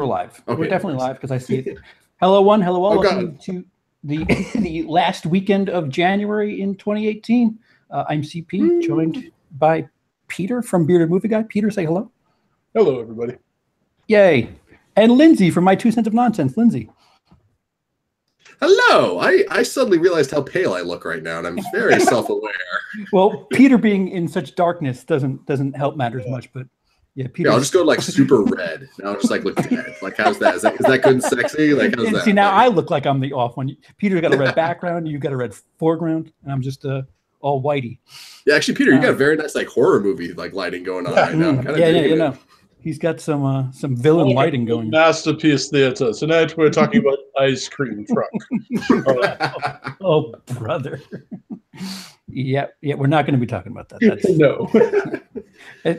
live. Okay, We're definitely live because I see it. Hello, one. Hello, all. Welcome to the last weekend of January in 2018. I'm CP, joined by Peter from Bearded Movie Guy. Peter, say hello. Hello, everybody. Yay. And Lindsey from My 2 Cents of Nonsense. Lindsey. Hello. I suddenly realized how pale I look right now, and I'm very self-aware. Well, Peter being in such darkness doesn't help matters much, but yeah, Peter. Yeah, I'll just go like super red. Now I'll just like look dead. Like, how's that? Is that good and sexy? Like, how's that? See, now I look like I'm the off one. Peter's got a red background, you've got a red foreground, and I'm just all whitey. Yeah, actually, Peter, you got a very nice like horror movie like lighting going on right now. You know. He's got some villain lighting going. Masterpiece theater. So now we're talking about ice cream truck. Oh, brother. Yeah, we're not going to be talking about that. That's, no.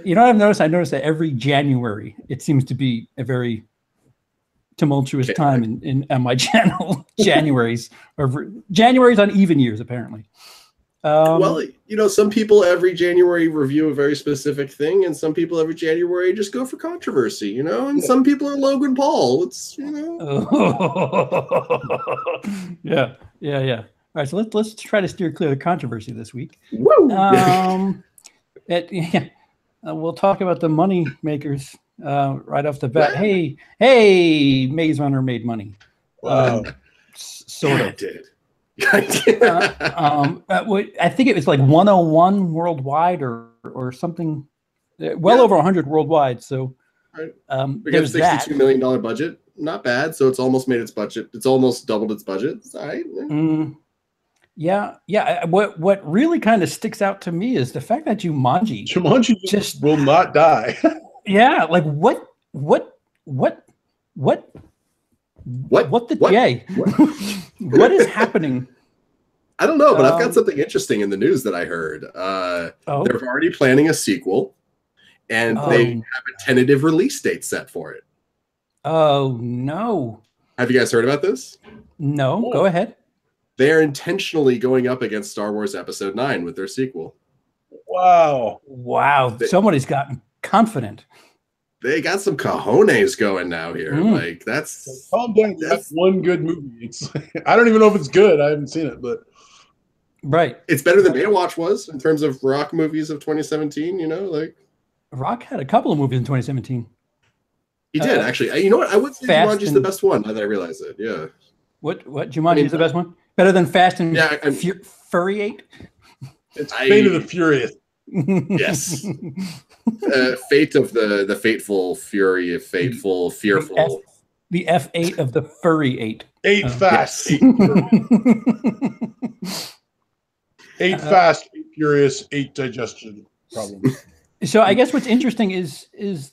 You know what I've noticed? I noticed that every January, it seems to be a very tumultuous time on my channel. January's on even years, apparently. Well, you know, some people every January review a very specific thing, and some people every January just go for controversy, you know, and some people are Logan Paul. It's, you know. Yeah. All right, so let's try to steer clear of controversy this week. Woo! We'll talk about the money makers right off the bat. Hey, Maze Runner made money. Wow. Sort of did. I think it was like 101 worldwide or something, over 100 worldwide. So we got a $62 million budget. Not bad. So it's almost made its budget. It's almost doubled its budget. It's all right. Yeah. What really kind of sticks out to me is the fact that Jumanji just will not die. Yeah, like what the yay? What is happening? I don't know, but I've got something interesting in the news that I heard. They're already planning a sequel, and they have a tentative release date set for it. Oh, no. Have you guys heard about this? No, go ahead. They are intentionally going up against Star Wars Episode 9 with their sequel. Wow. Somebody's gotten confident. They got some cojones going now here. Like, that's... Calm down. That's one good movie. I don't even know if it's good. I haven't seen it, but... Right. It's better than Baywatch was in terms of rock movies of 2017, you know? Like, Rock had a couple of movies in 2017. He did, actually. You know what? I would say Jumanji's the best one, now that I realize it. Yeah. What? Jumanji is the best one? Better than Fast and Furry 8? It's Fate of the Furious. Yes. Fate of the fateful fury, fearful. The F8 of the Furry 8. 8 fast. Yes. 8 fast, 8 furious, 8 digestion problems. So I guess what's interesting is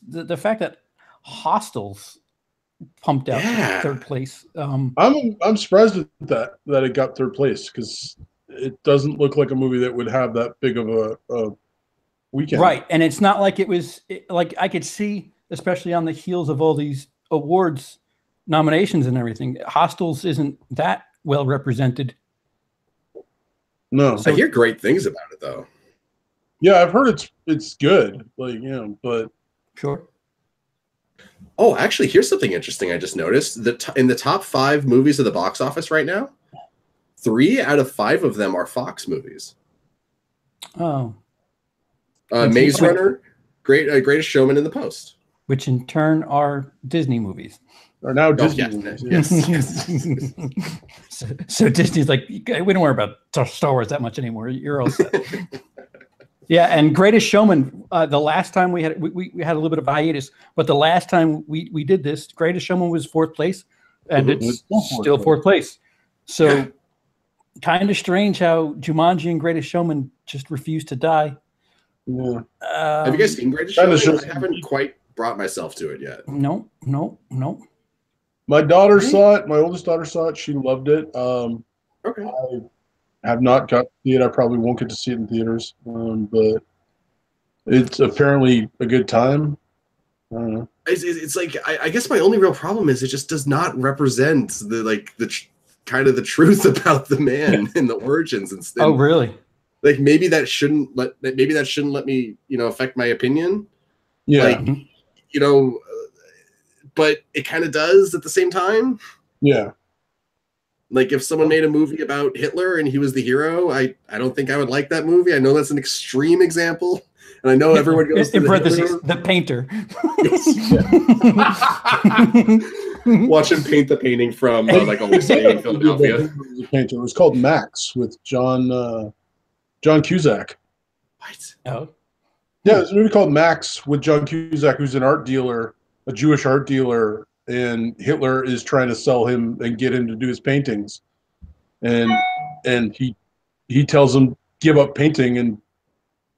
the fact that Hostels pumped out third place. I'm surprised at that it got third place, because it doesn't look like a movie that would have that big of a weekend. Right, and it's not like it was like I could see, especially on the heels of all these awards nominations and everything, Hostels isn't that well represented. No, I hear great things about it though. Yeah, I've heard it's good, but sure. Oh, actually, here's something interesting I just noticed. In the top 5 movies of the box office right now, 3 out of 5 of them are Fox movies. Oh. Maze Runner, Greatest Showman, in The Post. Which in turn are Disney movies. Are now Disney movies. Yes. So Disney's like, we don't worry about Star Wars that much anymore. You're all set. Yeah, and Greatest Showman, the last time we had a little bit of hiatus, but the last time we did this, Greatest Showman was 4th place, and it's still 4th place. So kind of strange how Jumanji and Greatest Showman just refused to die. Yeah. Have you guys seen Greatest Showman? I haven't quite brought myself to it yet. No. My daughter saw it. My oldest daughter saw it. She loved it. Okay. I have not got to see it. I probably won't get to see it in theaters, but it's apparently a good time. I don't know. It's like I guess my only real problem is it just does not represent the kind of the truth about the man and the origins and stuff. Oh, really? Like maybe that shouldn't let me affect my opinion. Yeah. Like but it kind of does at the same time. Yeah. Like if someone made a movie about Hitler and he was the hero, I don't think I would like that movie. I know that's an extreme example, and I know everyone goes to in parentheses, the painter. Watch him paint the painting from like Always Sunny in Philadelphia. It was called Max with John Cusack. What? Oh, yeah, it's a movie called Max with John Cusack, who's an art dealer, a Jewish art dealer, and Hitler is trying to sell him and get him to do his paintings, and he tells him give up painting, and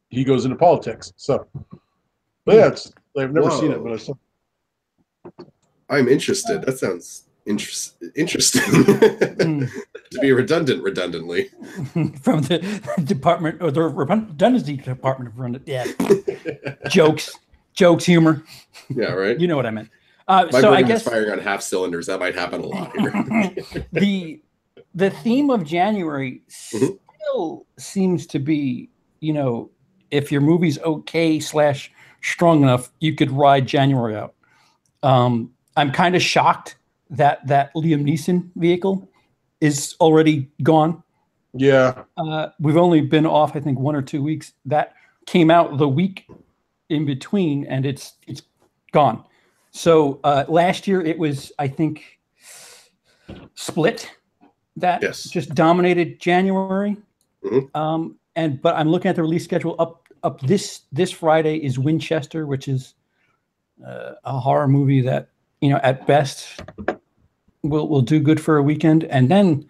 he goes into politics. So, but yeah, I've never seen it, but I saw. I'm interested. That sounds interesting. To be redundantly. From the department or the redundancy department of jokes, humor. Yeah, right. You know what I meant. My so I brain guess is firing on half cylinders. That might happen a lot here. the theme of January still seems to be, if your movie's okay / strong enough, you could ride January out. I'm kind of shocked that Liam Neeson vehicle is already gone. Yeah. We've only been off, I think, 1 or 2 weeks. That came out the week in between, and it's gone. So last year it was, I think, Split that just dominated January. Mm-hmm. But I'm looking at the release schedule. Up this Friday is Winchester, which is a horror movie that at best will do good for a weekend, and then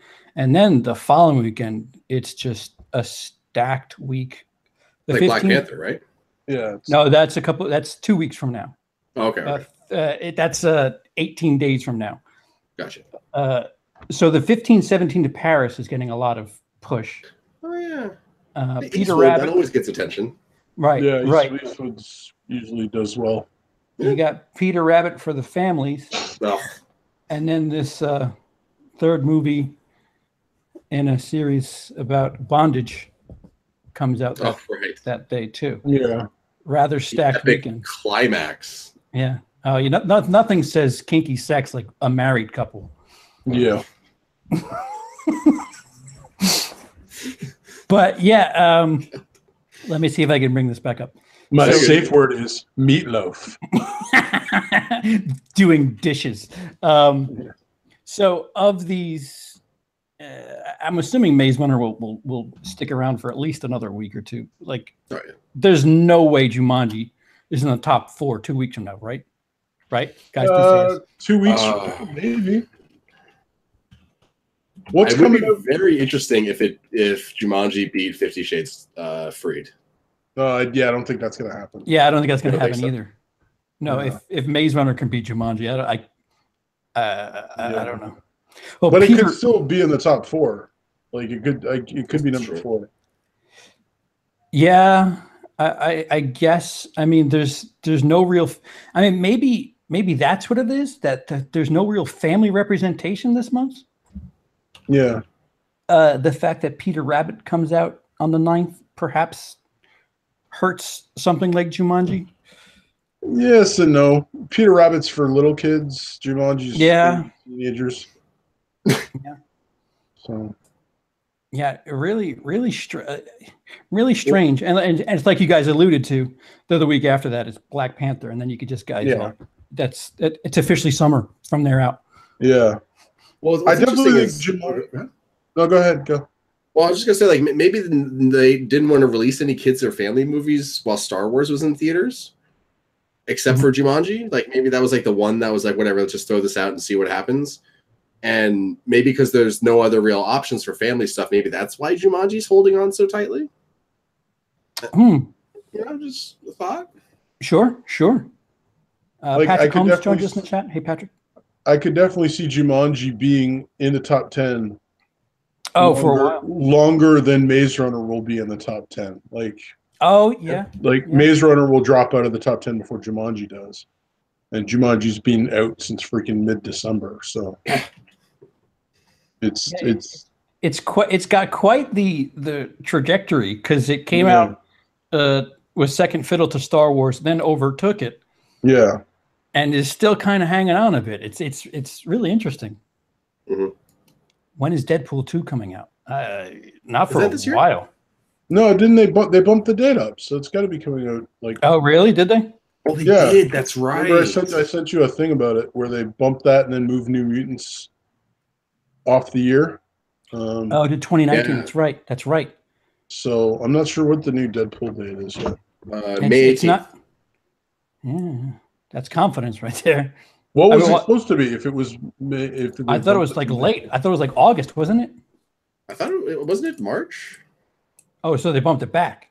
the following weekend it's just a stacked week. Like 15th, Black Panther, right? Yeah. No, that's 2 weeks from now. Okay. That's 18 days from now. Gotcha. So the 15-17 to Paris is getting a lot of push. Oh yeah. Peter Rabbit, that always gets attention. Right. Yeah. Right. Eastwood usually does well. You got Peter Rabbit for the families, and then this third movie in a series about bondage comes out that day too. Yeah. Rather stacked weekend. Climax. Yeah. Oh, nothing says kinky sex like a married couple. Yeah. But yeah, let me see if I can bring this back up. My safe word is meatloaf. Doing dishes. So of these, I'm assuming Maze Runner will stick around for at least another week or two. Like, there's no way Jumanji is in the top 4 2 weeks from now, right? Right, guys. 2 weeks, maybe. What's coming up? Very interesting if Jumanji beat 50 Shades Freed. Yeah, I don't think that's going to happen. Yeah, I don't think that's going to happen either. No, if Maze Runner can beat Jumanji, I don't know. Well, but it could still be in the top 4. Like it could be number 4. Yeah, I guess. I mean, there's no real. I mean, maybe that's what it is. That there's no real family representation this month. Yeah. The fact that Peter Rabbit comes out on the 9th perhaps hurts something like Jumanji. Yes and no. Peter Rabbit's for little kids. Jumanji's for teenagers. Yeah. So. Yeah, really strange, and it's like you guys alluded to. The week after that is Black Panther, and then you could just it's officially summer from there out. Yeah. Well, I definitely think Jumanji. No, go ahead. Go. Well, I was just gonna say, like, maybe they didn't want to release any kids or family movies while Star Wars was in theaters, except for Jumanji. Like, maybe that was like the one that was like, whatever, let's just throw this out and see what happens. And maybe because there's no other real options for family stuff, maybe that's why Jumanji's holding on so tightly. Just a thought. Sure. Patrick Holmes joined us in the chat. Hey, Patrick. I could definitely see Jumanji being in the top 10. For a while. Longer than Maze Runner will be in the top 10. Like. Oh yeah. Maze Runner will drop out of the top 10 before Jumanji does, and Jumanji's been out since freaking mid-December. So. It's got quite the trajectory because it came out with second fiddle to Star Wars, then overtook it. Yeah. and is still kind of hanging on a bit. It's really interesting. Mm-hmm. When is Deadpool 2 coming out? Not for this a year? while. No, didn't they? They bumped the date up, so it's got to be coming out like. Oh, really? Did they? Oh, they did. That's right. Remember I sent you a thing about it where they bumped that and then moved New Mutants off the year. To 2019. That's right. That's right. So I'm not sure what the new Deadpool date is yet. May 18th. It's not. Yeah, that's confidence right there. What was it supposed to be? If it was, I thought it was like late. I thought it was like August, wasn't it? I thought it wasn't it March. Oh, so they bumped it back.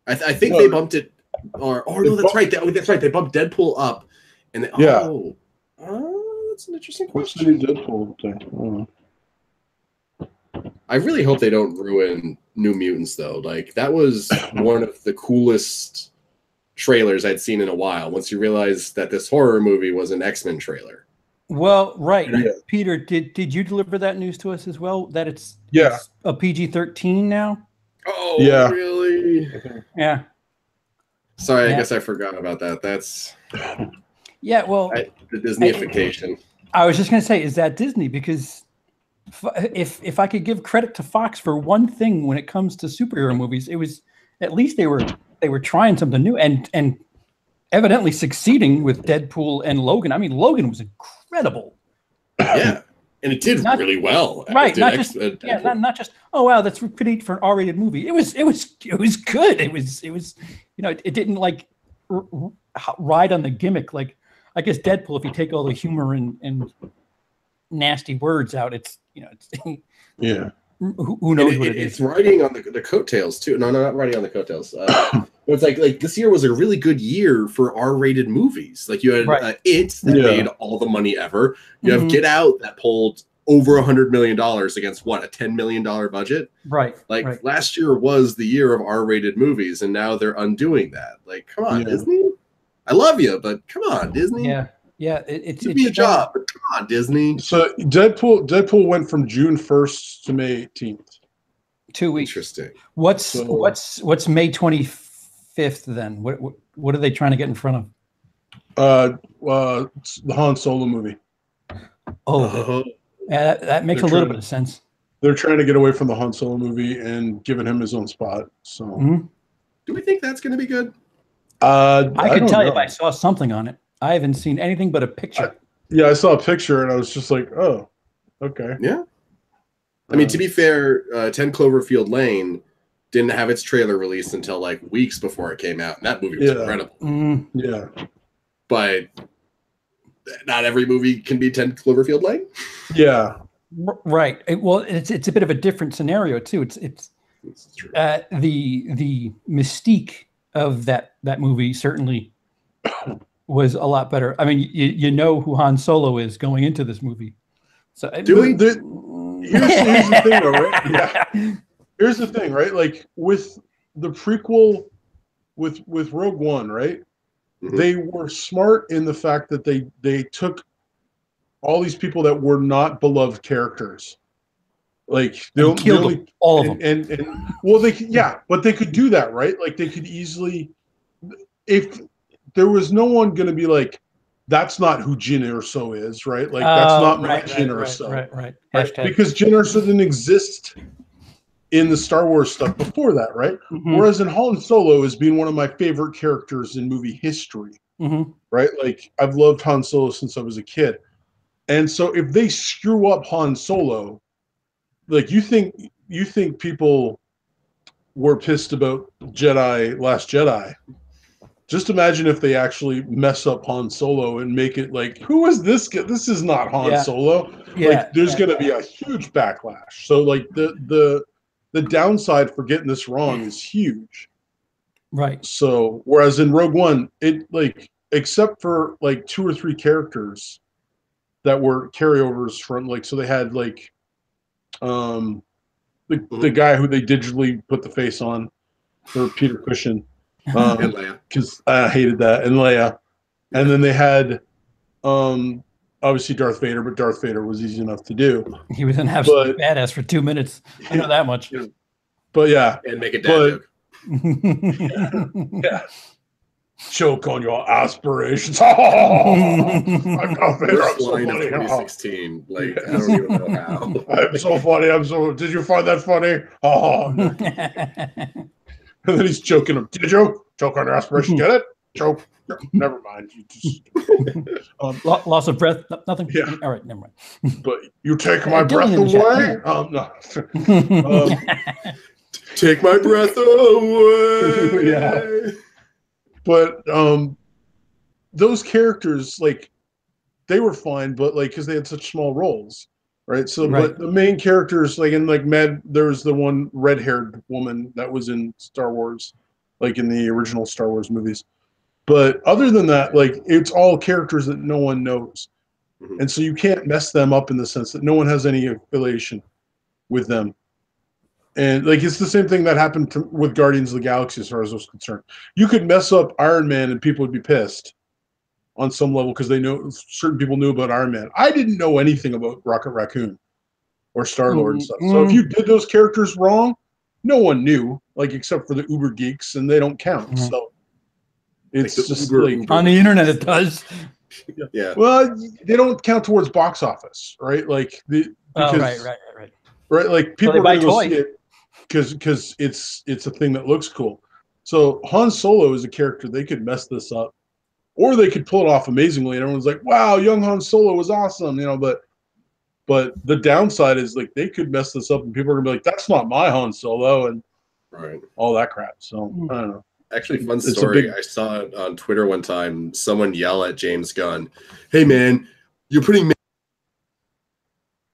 I think they bumped it. Or no, that's right. That's right. They bumped Deadpool up, and that's an interesting question. What's the new Deadpool thing? I really hope they don't ruin New Mutants though. Like that was one of the coolest trailers I'd seen in a while. Once you realize that this horror movie was an X-Men trailer. Well, right, Yeah. Peter. Did you deliver that news to us as well? That it's a PG-13 now. Oh, yeah. Really? Yeah. Sorry, I guess I forgot about that. That's well, the Disneyfication. I was just gonna say, is that Disney? Because if I could give credit to Fox for one thing when it comes to superhero movies, it was at least they were trying something new and evidently succeeding with Deadpool and Logan. I mean, Logan was incredible. Yeah. And it did really well. Right. Not just oh wow, that's pretty for an R-rated movie. It was good. It was it didn't like ride on the gimmick. Like I guess Deadpool, if you take all the humor and nasty words out, it's yeah. Who knows what it is? It's riding on the coattails too. No, not riding on the coattails. It's like this year was a really good year for R-rated movies. Like you had It that made all the money ever. You have Get Out that pulled over $100 million against what, a $10 million budget. Right. Last year was the year of R-rated movies, and now they're undoing that. Like, come on, Disney. I love you, but come on, Disney. Yeah. It's a job, but come on, Disney. So Deadpool went from June 1st to May 18th. 2 weeks. Interesting. What's May 25th then? What are they trying to get in front of? The Han Solo movie. Oh, yeah, that makes a little bit of sense. They're trying to get away from the Han Solo movie and giving him his own spot. So, do we think that's going to be good? I could tell you if I saw something on it. I haven't seen anything but a picture. I saw a picture and I was just like, oh, okay. Yeah. I mean, to be fair, 10 Cloverfield Lane didn't have its trailer released until like weeks before it came out, and that movie was incredible. Yeah. But not every movie can be 10 Cloverfield Lane. Yeah. Right. It's a bit of a different scenario too. It's true. The mystique of that movie certainly was a lot better. I mean, you know who Han Solo is going into this movie. So here's the thing, though, right? Yeah. Here's the thing, right? Like with the prequel, with Rogue One, right? Mm-hmm. They were smart in the fact that they took all these people that were not beloved characters, like they killed all of them. And but they could do that, right? Like they could easily, if there was no one going to be like, that's not who Jyn Erso is, right? Like that's not my Jyn Erso, right. Because Jyn Erso didn't exist in the Star Wars stuff before that, right? Mm-hmm. Whereas in Han Solo has been one of my favorite characters in movie history, right? Like I've loved Han Solo since I was a kid. And so if they screw up Han Solo, like you think people were pissed about Last Jedi. Just imagine if they actually mess up Han Solo and make it like, who is this guy? This is not Han Solo. Yeah. Like there's going to be a huge backlash. So like the downside for getting this wrong is huge. Right. So whereas in Rogue One, it like except for like 2 or 3 characters that were carryovers from like, so they had like the guy who they digitally put the face on for Peter Cushing. Because I hated that, and Leia, and then they had obviously Darth Vader, but Darth Vader was easy enough to do. He was an absolute badass for 2 minutes. I know that much. But yeah, and make a dad joke. choke on your aspirations. I'm confident. First I'm so line of funny. 2016. Like, I don't even know how. I'm so funny. Did you find that funny? Oh, no. And then he's choking him. Did you choke on your aspiration? Get it? Choke. Never mind. You just loss of breath. Nothing. Yeah. All right. Never mind. But you take my breath Gillian in the away. No. Take my breath away. Yeah. But those characters, like, they were fine, but like because they had such small roles, right? So, but the main characters, like in like there was the one red-haired woman that was in Star Wars, like in the original Star Wars movies. But other than that, like it's all characters that no one knows, and so you can't mess them up in the sense that no one has any affiliation with them. And like it's the same thing that happened with Guardians of the Galaxy, as far as I was concerned. You could mess up Iron Man, and people would be pissed on some level because they know certain people knew about Iron Man. I didn't know anything about Rocket Raccoon or Star-Lord and stuff. So if you did those characters wrong, no one knew, like except for the Uber geeks, and they don't count. So it's like just like on the internet it does. Yeah. Well, they don't count towards box office, right? Like because right. Like people are going to go see it because it's a thing that looks cool. So Han Solo is a character. They could mess this up, or they could pull it off amazingly, and everyone's like, "Wow, young Han Solo was awesome," you know. But the downside is like they could mess this up, and people are gonna be like, "That's not my Han Solo," and all that crap. So I don't know. Actually, fun story. I saw it on Twitter one time. Someone yell at James Gunn, "Hey man, you're putting."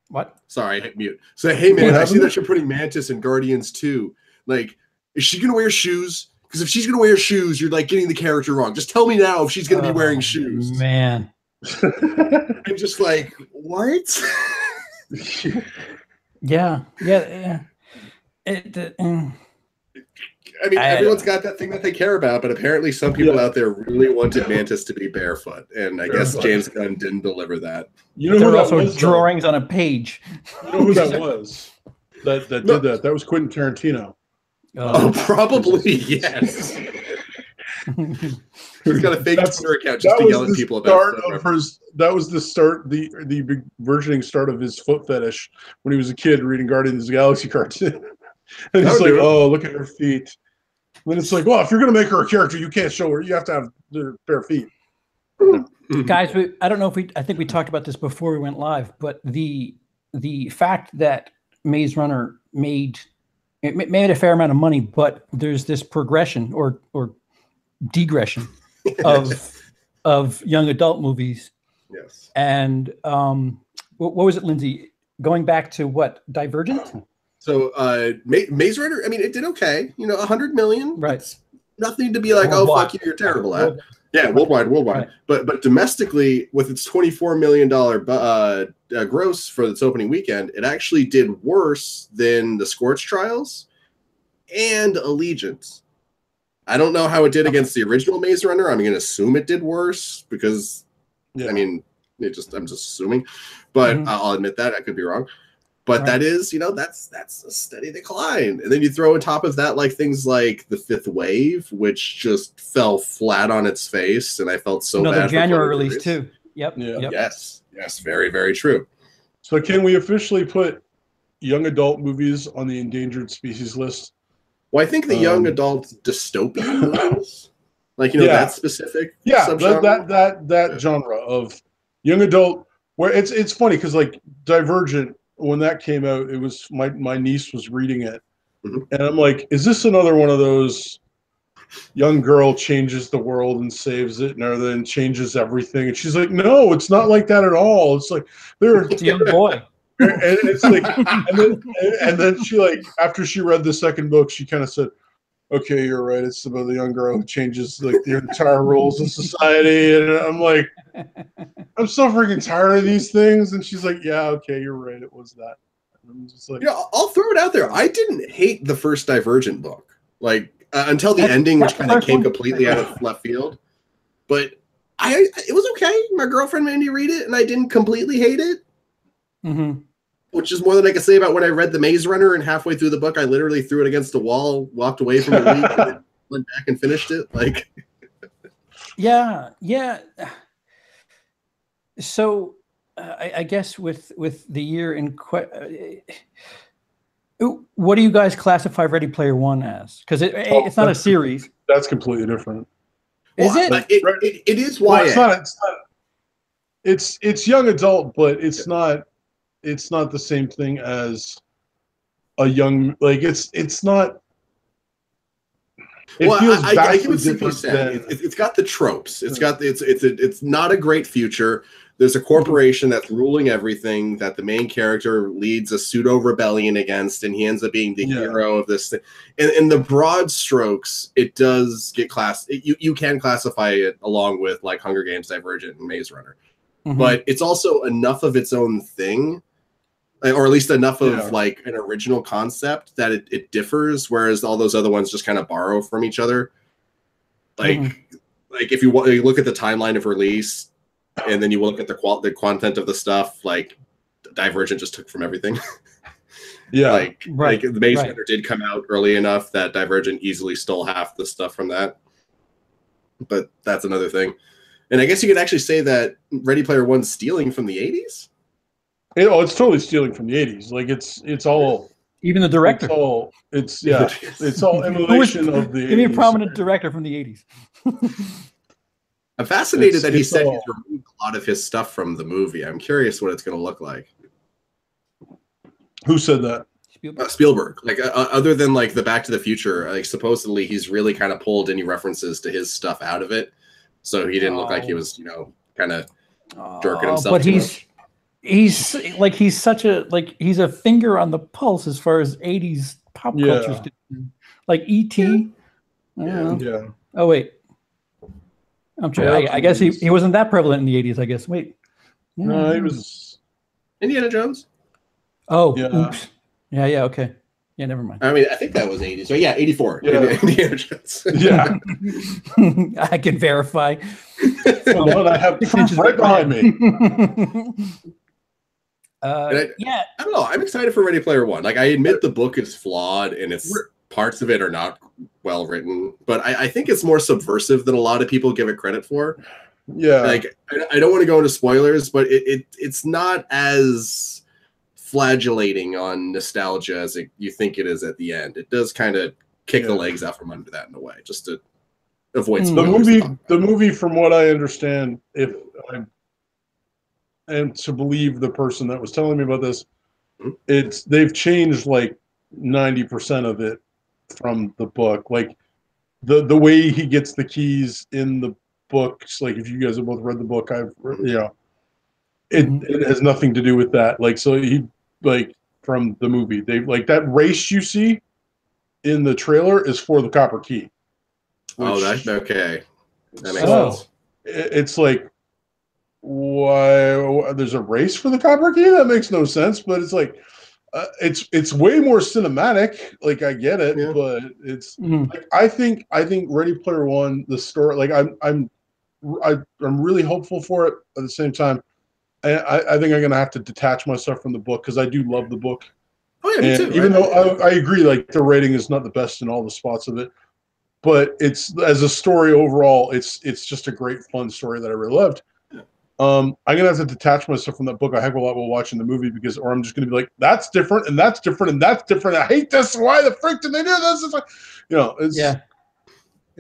What? Sorry, hit mute. So, hey man, I see that you're putting Mantis in Guardians 2. Like, is she gonna wear shoes? Because if she's gonna wear shoes, you're like getting the character wrong. Just tell me now if she's gonna be wearing shoes. Man, I'm just like, what? yeah. I mean, everyone's got that thing that they care about, but apparently some people out there really wanted Mantis to be barefoot, and I guess James Gunn didn't deliver that. You know there who were that also was, drawings on a page. You know who that was? That did that? That was Quentin Tarantino. Oh, probably yes. He's got a fake Twitter account just to yell at people about that was the start, the burgeoning start of his foot fetish when he was a kid reading Guardians of the Galaxy cartoon. And he's like, "Oh, look at her feet." And then it's like, well, if you're going to make her a character, you can't show her. You have to have the bare feet. Guys, I don't know if I think we talked about this before we went live, but the fact that Maze Runner made a fair amount of money, but there's this progression or degression of young adult movies. Yes. And what was it, Lindsay? Going back to what? Divergent? So Maze Runner, I mean, it did okay. You know, 100 million. Right. Nothing to be like, worldwide. Oh, fuck you, you're terrible at. Yeah, worldwide. Right. But domestically, with its $24 million gross for its opening weekend, it actually did worse than the Scorch Trials and Allegiance. I don't know how it did against the original Maze Runner. I'm going to assume it did worse because, I mean, I'm just assuming. But I'll admit that. I could be wrong. But that is, you know, that's a steady decline. And then you throw on top of that, like things like The Fifth Wave, which just fell flat on its face. And I felt so bad. Another January release, too. Yep. Yes. Very, very true. So can we officially put young adult movies on the endangered species list? Well, I think the young adult dystopian movies, like, you know, that specific that genre of young adult, where it's funny because like Divergent, when that came out, it was my niece was reading it, and I'm like, is this another one of those young girl changes the world and saves it, and then changes everything? And she's like, no, it's not like that at all. It's like it's a young boy. And it's like, and then she, like, after she read the second book, she kind of said, okay, you're right. It's about the young girl who changes like the entire rules of society. And I'm like, I'm so freaking tired of these things. And she's like, yeah, okay, you're right. It was that. And I'm just like, I'll throw it out there. I didn't hate the first Divergent book, like until the ending, which kind of came completely out of left field. But it was okay. My girlfriend made me read it, and I didn't completely hate it. Which is more than I can say about when I read The Maze Runner, and halfway through the book, I literally threw it against the wall, walked away from the week, and then went back and finished it. Like, Yeah, yeah. So I guess with the year in what do you guys classify Ready Player One as? Because it's not a series. That's completely different. Is it? It is Well, YA. It's young adult, but it's not the same thing as a young, like it's not. It feels I get vastly what Sydney's different saying. than. It's got the tropes. It's not a great future. There's a corporation that's ruling everything that the main character leads a pseudo rebellion against, and he ends up being the hero of this thing. And in the broad strokes, it does get you can classify it along with like Hunger Games, Divergent, and Maze Runner. But it's also enough of its own thing, or at least enough of like an original concept that it differs, whereas all those other ones just kind of borrow from each other. Like if you look at the timeline of release, and then you look at the content of the stuff, like Divergent just took from everything. Like the Maze Runner did come out early enough that Divergent easily stole half the stuff from that. But that's another thing. And I guess you could actually say that Ready Player One's stealing from the 80s. It's totally stealing from the 80s. Like it's all, even the director. It's all emulation of the. Give me a prominent director from the 80s. I'm fascinated that he said he's removed a lot of his stuff from the movie. I'm curious what it's going to look like. Who said that? Spielberg. Like other than like the Back to the Future, like supposedly he's really kind of pulled any references to his stuff out of it, so he didn't look like he was, kind of jerking himself. But he's a finger on the pulse as far as 80s pop culture, like E.T. Yeah. Oh wait. I'm trying. I guess he wasn't that prevalent in the 80s, I guess. Wait. No, he was Indiana Jones. Oh, oops. Yeah, okay. Yeah, never mind. I mean, I think that was 80s. So yeah, 84. Yeah. Indiana Jones. Yeah. I can verify. I have proof right behind me. I don't know. I'm excited for Ready Player One. Like, I admit the book is flawed and parts of it are not well written, but I think it's more subversive than a lot of people give it credit for. Yeah. Like, I don't want to go into spoilers, but it's not as flagellating on nostalgia as you think it is at the end. It does kind of kick the legs out from under that in a way, just to avoid spoilers. The movie, from what I understand, and to believe the person that was telling me about this, they've changed like 90% of it from the book. Like the way he gets the keys in the books, like if you guys have both read the book, it has nothing to do with that. Like, so he, like, from the movie, they like that race you see in the trailer is for the copper key. That's okay. That makes sense. It's like, why there's a race for the copper key? That makes no sense. But it's like, it's way more cinematic. Like, I get it, but it's like, I think Ready Player One, the story, like I'm really hopeful for it. At the same time, I think I'm gonna have to detach myself from the book, because I do love the book. Oh yeah, me too. Even though I agree, like, the rating is not the best in all the spots of it, but it's, as a story overall, it's just a great fun story that I really loved. I'm gonna have to detach myself from that book a heck of a lot while watching the movie, or I'm just gonna be like, that's different and that's different and that's different. I hate this. Why the frick did they do this? It's like,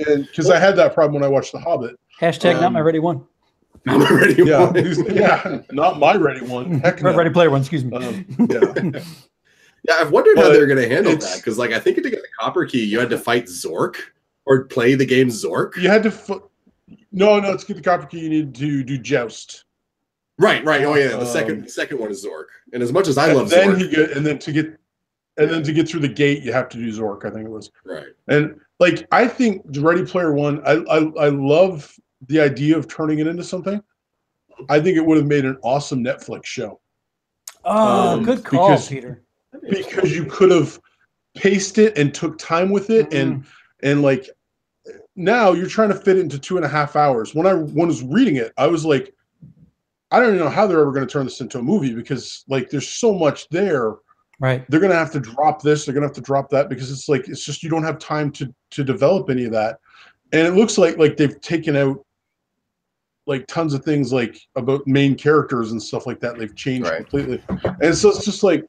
and because I had that problem when I watched The Hobbit. Hashtag not my ready one. Not my ready one. Not my ready one. Heck no. Ready Player One. Excuse me. Yeah, I've wondered how they're going to handle that, because, like, I think to get the copper key, you had to fight Zork or play the game Zork. You had to. No, to get the copper key, you need to do Joust. Right. Oh yeah, the second one is Zork. And as much as I love Zork, and then to get through the gate, you have to do Zork. I think it was right. And like, I think Ready Player One, I love the idea of turning it into something. I think it would have made an awesome Netflix show. Oh, good call, Peter. Because you could have paced it and took time with it, and like, now you're trying to fit it into 2.5 hours. When I was reading it, I was like, I don't even know how they're ever going to turn this into a movie, because, like, there's so much there. Right. They're going to have to drop this. They're going to have to drop that, because it's just you don't have time to develop any of that. And it looks like they've taken out like tons of things like about main characters and stuff like that. They've changed completely, and so it's just like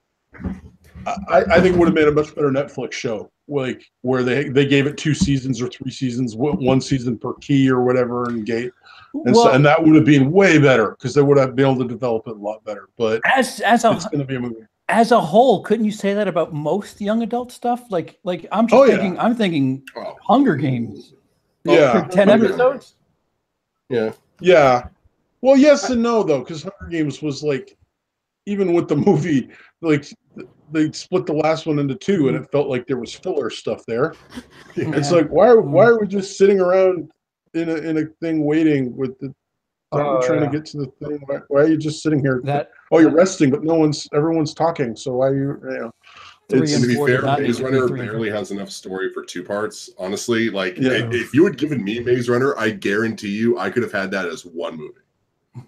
I think it would have made a much better Netflix show, like where they gave it 2 seasons or 3 seasons, 1 season per key or whatever, and gate, and that would have been way better because they would have been able to develop it a lot better. But it's going to be a movie. As a whole, couldn't you say that about most young adult stuff? Like I'm just thinking, I'm thinking Hunger Games. Yeah, 10 episodes. Yeah. Well, yes and no though, because Hunger Games was like, even with the movie, like they split the last one into 2, and it felt like there was filler stuff there. Yeah. It's like why are we just sitting around in a thing waiting with the trying to get to the thing? Why are you just sitting here? You're resting, but everyone's talking. So why are you? To be fair, Maze Runner barely has enough story for 2 parts. Honestly, like if you had given me Maze Runner, I guarantee you I could have had that as 1 movie.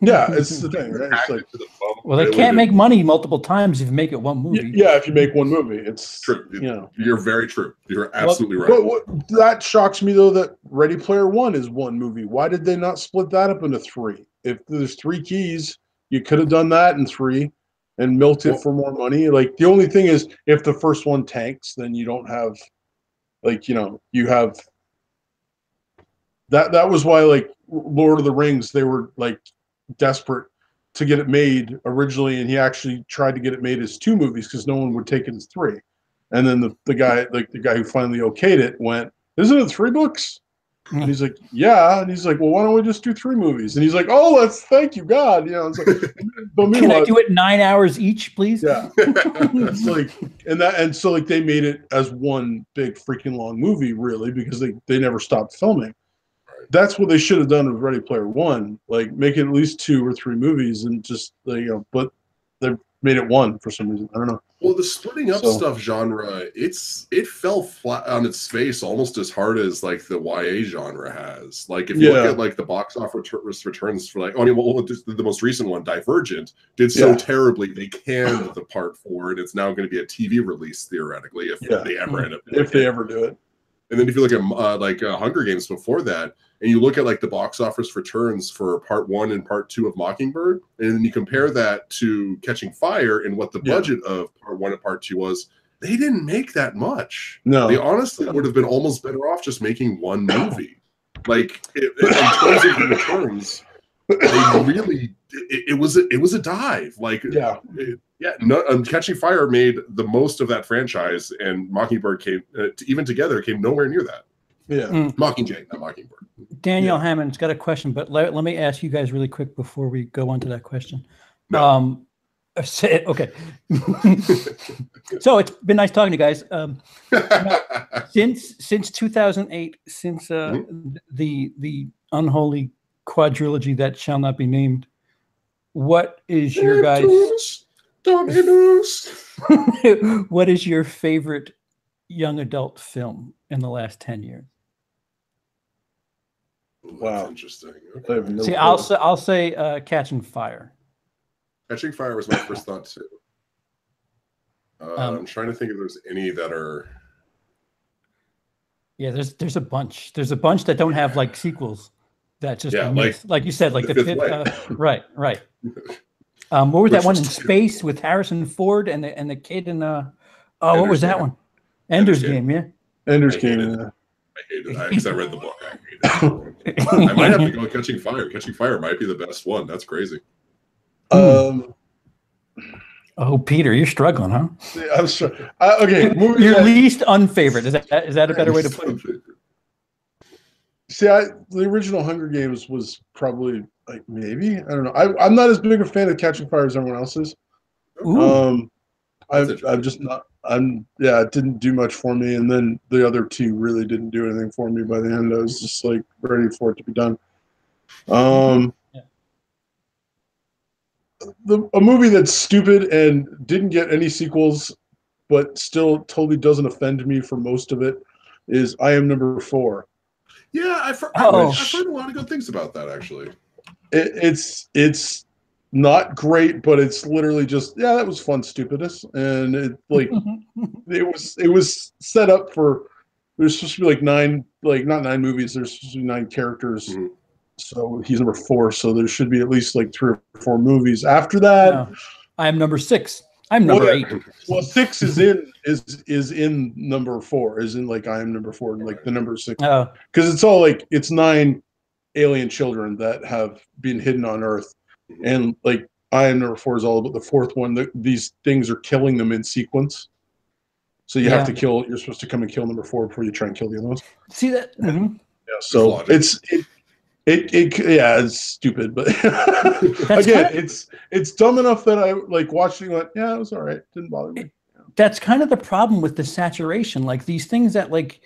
Yeah, it's the thing. Right? It's like, well, they can't make money multiple times if you make it 1 movie. Yeah, if you make 1 movie, it's true. You're very true. You're absolutely right. But that shocks me though that Ready Player One is 1 movie. Why did they not split that up into 3? If there's 3 keys, you could have done that in 3 and milked it for more money. Like the only thing is, if the first one tanks, then you don't have, like you have. That was why like Lord of the Rings, they were like desperate to get it made originally, and he actually tried to get it made as 2 movies because no one would take it as 3. And then the guy who finally okayed it went, "Isn't it 3 books?" And he's like, "Yeah." And he's like, "Well, why don't we just do 3 movies?" And he's like, "Oh, thank you, God." It's like, but can I do it 9 hours each, please? Yeah. It's like, and so like they made it as 1 big freaking long movie, really, because they never stopped filming. That's what they should have done with Ready Player One. Like, make it at least 2 or 3 movies, and just but they made it 1 for some reason. I don't know. Well, the splitting up stuff genre, it fell flat on its face almost as hard as like the YA genre has. Like, if you look at like the box office returns for like, the most recent one, Divergent, did so terribly they canned the part 4, and it's now going to be a TV release theoretically if they ever end up. If they ever do it. And then if you look at Hunger Games before that, and you look at like the box office returns for part 1 and part 2 of Mockingbird, and then you compare that to Catching Fire and what the budget of part 1 and part 2 was, they didn't make that much. No, they honestly would have been almost better off just making 1 movie. Like in terms of the returns, they really it was a dive. Like Catching Fire made the most of that franchise, and Mockingbird came nowhere near that. Yeah, Mockingjay, not Mockingbird. Daniel Hammond's got a question, but let me ask you guys really quick before we go on to that question. No. Okay. So it's been nice talking to you guys. Since 2008, since the unholy quadrilogy that shall not be named, what is your guys' what is your favorite young adult film in the last 10 years? Wow, that's interesting. Okay. See, I'll say Catching Fire. Catching Fire was my first thought too. I'm trying to think if there's any that are. Yeah, there's a bunch. There's a bunch that don't have like sequels. That just like you said, like the fifth. Right. What was that one in space with Harrison Ford and the kid in what was that one? Ender's Game, yeah. Ender's Game. I hated it because I read the book. I hated it. I might have to go with Catching Fire. Catching Fire might be the best one. That's crazy. Oh, Peter, you're struggling, huh? Yeah, I'm sure. Okay, your least unfavorite. Is that a better way to put it? See, the original Hunger Games was probably like maybe, I don't know. I'm not as big a fan of Catching Fire as everyone else is. I'm just not. It didn't do much for me, and then the other 2 really didn't do anything for me. By the end, I was just like ready for it to be done. A movie that's stupid and didn't get any sequels, but still totally doesn't offend me for most of it, is I Am Number 4. Yeah, I've heard a lot of good things about that, actually. It's not great, but it's literally just that was fun stupidness, and it was set up for. There's supposed to be like 9, like not 9 movies. There's supposed to be 9 characters So he's number 4. So there should be at least like 3 or 4 movies. After that, No, I am number 6. I'm number 8. Well, 6 is in number 4. Is in like I am number 4, and like the number 6. Oh, Because it's all like it's 9 alien children that have been hidden on Earth, and like I am number 4 is all about the 4th one. These things are killing them in sequence. So you have to kill. You're supposed to come and kill number 4 before you try and kill the other ones. see that? Mm-hmm. Yeah. So it's stupid, but again, it's dumb enough that I like watching. Went, yeah, it was all right. Didn't bother me. That's kind of the problem with the saturation. Like these things that like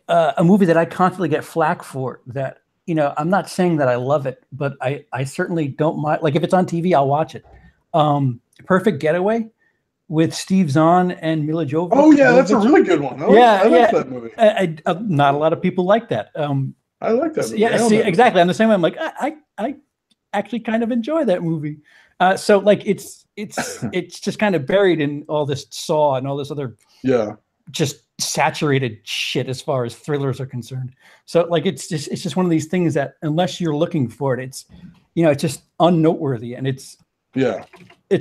a movie that I constantly get flack for. That I'm not saying that I love it, but I certainly don't mind. Like if it's on TV, I'll watch it. Perfect Getaway with Steve Zahn and Mila Jovovich. Oh yeah, that's a really good one. I like that movie. Not a lot of people like that. I like that movie. Yeah, see, exactly. I'm the same way. I'm like, I actually kind of enjoy that movie. So like it's just kind of buried in all this Saw and all this other just saturated shit as far as thrillers are concerned. So like it's just one of these things that unless you're looking for it, it's it's just unnoteworthy, and it's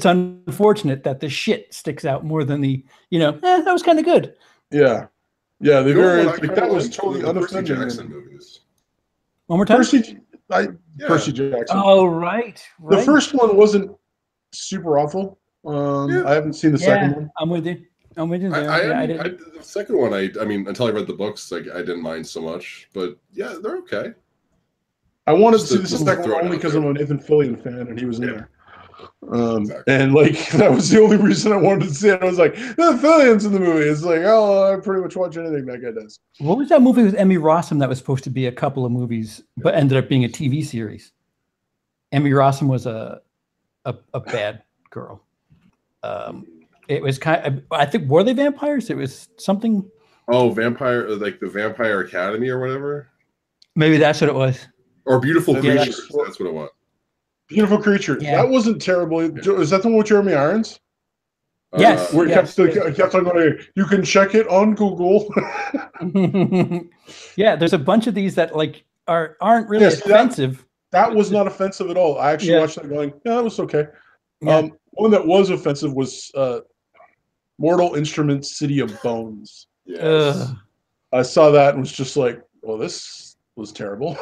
unfortunate that the shit sticks out more than the that was kind of good. Yeah, they very like that was totally unoffending. Jackson movies. One more time. Percy Jackson. Oh right. The first one wasn't super awful. I haven't seen the second one. I'm with you. The second one, I mean, until I read the books, like I didn't mind so much. But yeah, they're okay. I wanted to see the second one only because I'm a Nathan Fillion fan, and he was in there. And like that was the only reason I wanted to see it. I was like, the Fillion's in the movie. It's like, oh, I pretty much watch anything that guy does. What was that movie with Emmy Rossum that was supposed to be a couple of movies, but ended up being a TV series? Emmy Rossum was a bad girl. It was I think, were they vampires? It was something. Oh, vampire, like the Vampire Academy or whatever. Maybe that's what it was. Or Beautiful Creatures. That's what it was. Beautiful Creatures. Yeah. That wasn't terrible. Is that the one with Jeremy Irons? Yes. Where he kept on going, you can check it on Google. Yeah, there's a bunch of these that like aren't really offensive. That was not offensive at all. I actually watched that going, yeah, that was okay. Yeah. One that was offensive was Mortal Instruments City of Bones. Yes. I saw that and was just like, well, this was terrible.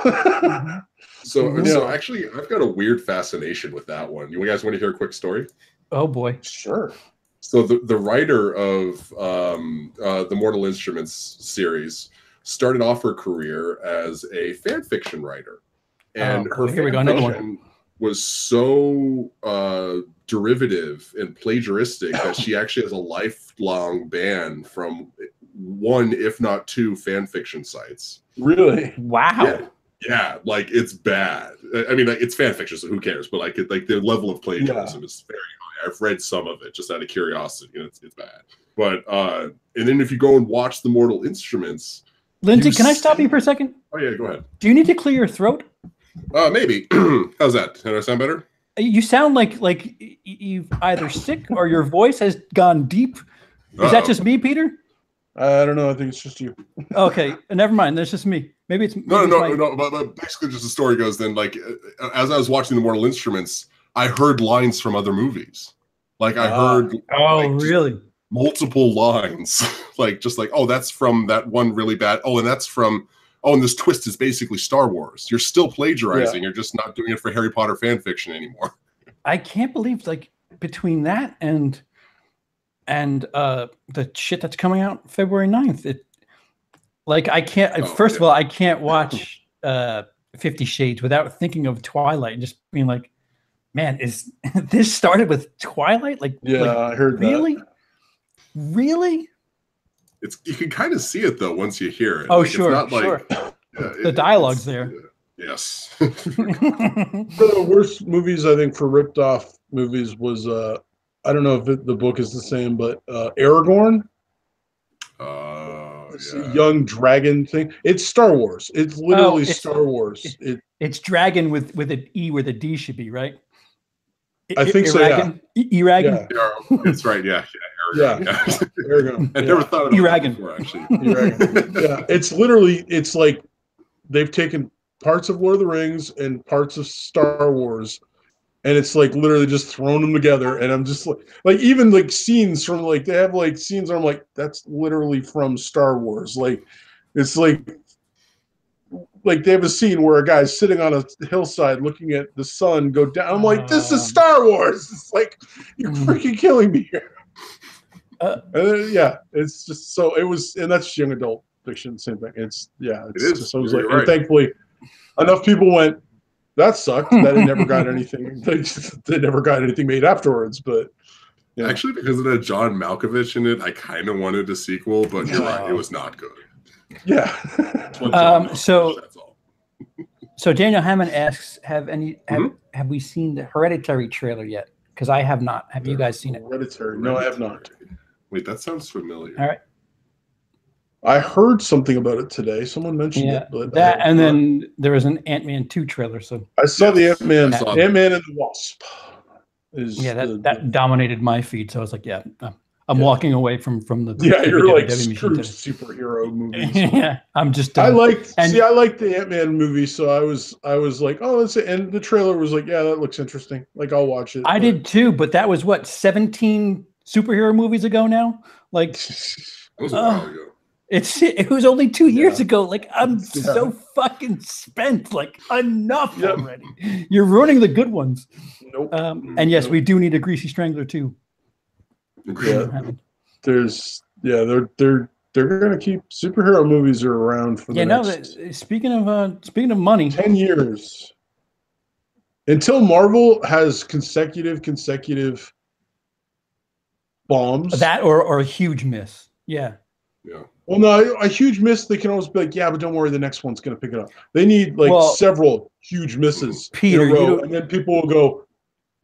So actually, I've got a weird fascination with that one. You guys want to hear a quick story? Oh boy, sure. So the writer of the Mortal Instruments series started off her career as a fan fiction writer, and her fan fiction was so derivative and plagiaristic that she actually has a lifelong ban from 1, if not 2, fan fiction sites. Really? Wow. Yeah, like it's bad. I mean, like, it's fan fiction, so who cares? But like the level of plagiarism is very high. I've read some of it just out of curiosity, and it's bad. But and then if you go and watch the Mortal Instruments, Lindsey, can I stop you for a second? Oh yeah, go ahead. Do you need to clear your throat? Maybe. How's that? Does that sound better? You sound like you've either sick or your voice has gone deep. Is that just me, Peter? I don't know. I think it's just you. Okay, never mind. That's just me. Maybe it's no. But basically, just the story goes. Then, like, as I was watching the Mortal Instruments, I heard lines from other movies. Like, I heard. Really? Multiple lines, just like, oh, that's from that one really bad. Oh, and that's from. Oh, and this twist is basically Star Wars. You're still plagiarizing. You're just not doing it for Harry Potter fan fiction anymore. I can't believe, like, between that and the shit that's coming out February 9th. I can't. First of all, I can't watch 50 Shades without thinking of Twilight and just being like, man, is this started with Twilight? I heard really? that. Really? You can kind of see it though once you hear it. Oh, sure, it's not sure. The dialogue's there. Yes. One of the worst movies I think for ripped off movies was I don't know if the book is the same, but Aragorn. It's a young dragon thing. It's Star Wars. It's literally Star Wars. It's dragon with an E where the D should be, right? I think so. Yeah. Eragon. Yeah. That's right. Yeah. Aragon. I never thought of Eragon before, actually. Yeah. It's literally. It's like they've taken parts of Lord of the Rings and parts of Star Wars, and it's like literally just throwing them together. And I'm just like even like scenes from like they have like scenes where I'm like, that's literally from Star Wars. Like it's like they have a scene where a guy's sitting on a hillside looking at the sun go down. I'm like, this is Star Wars. It's like, you're freaking killing me here. Yeah, it's just so it was, and that's young adult fiction, same thing. It's just so it was like, and thankfully, enough people went, that sucked. That it never got anything. They never got anything made afterwards. But yeah. Actually, because of that John Malkovich in it, I kind of wanted a sequel, but you're right, it was not good. Yeah. So Daniel Hammond asks, have we seen the Hereditary trailer yet? Because I have not. Have you guys seen it? Hereditary? No, I have not. Wait, that sounds familiar. All right. I heard something about it today. Someone mentioned it. But that, and then there was an Ant-Man 2 trailer. So I saw the Ant-Man and the Wasp. That dominated my feed. So I was like, I'm walking away from the you're like screw superhero movies. Yeah, I'm just. I liked the Ant-Man movie, so I was like, oh, let's see. And the trailer was like, yeah, that looks interesting. Like, I'll watch it. I did too, but that was what 17 superhero movies ago now. Like, that was a while ago. It was only 2 years ago. Like, I'm so fucking spent. Like, enough already. You're ruining the good ones. Nope. And yes, we do need a Greasy Strangler too. Yeah, they're gonna keep superhero movies are around for the next. Speaking of money, 10 years until Marvel has consecutive bombs. That or a huge miss. Yeah. Well, no, a huge miss. They can always be like, yeah, but don't worry, the next one's gonna pick it up. They need several huge misses Peter, in a row, and then people will go,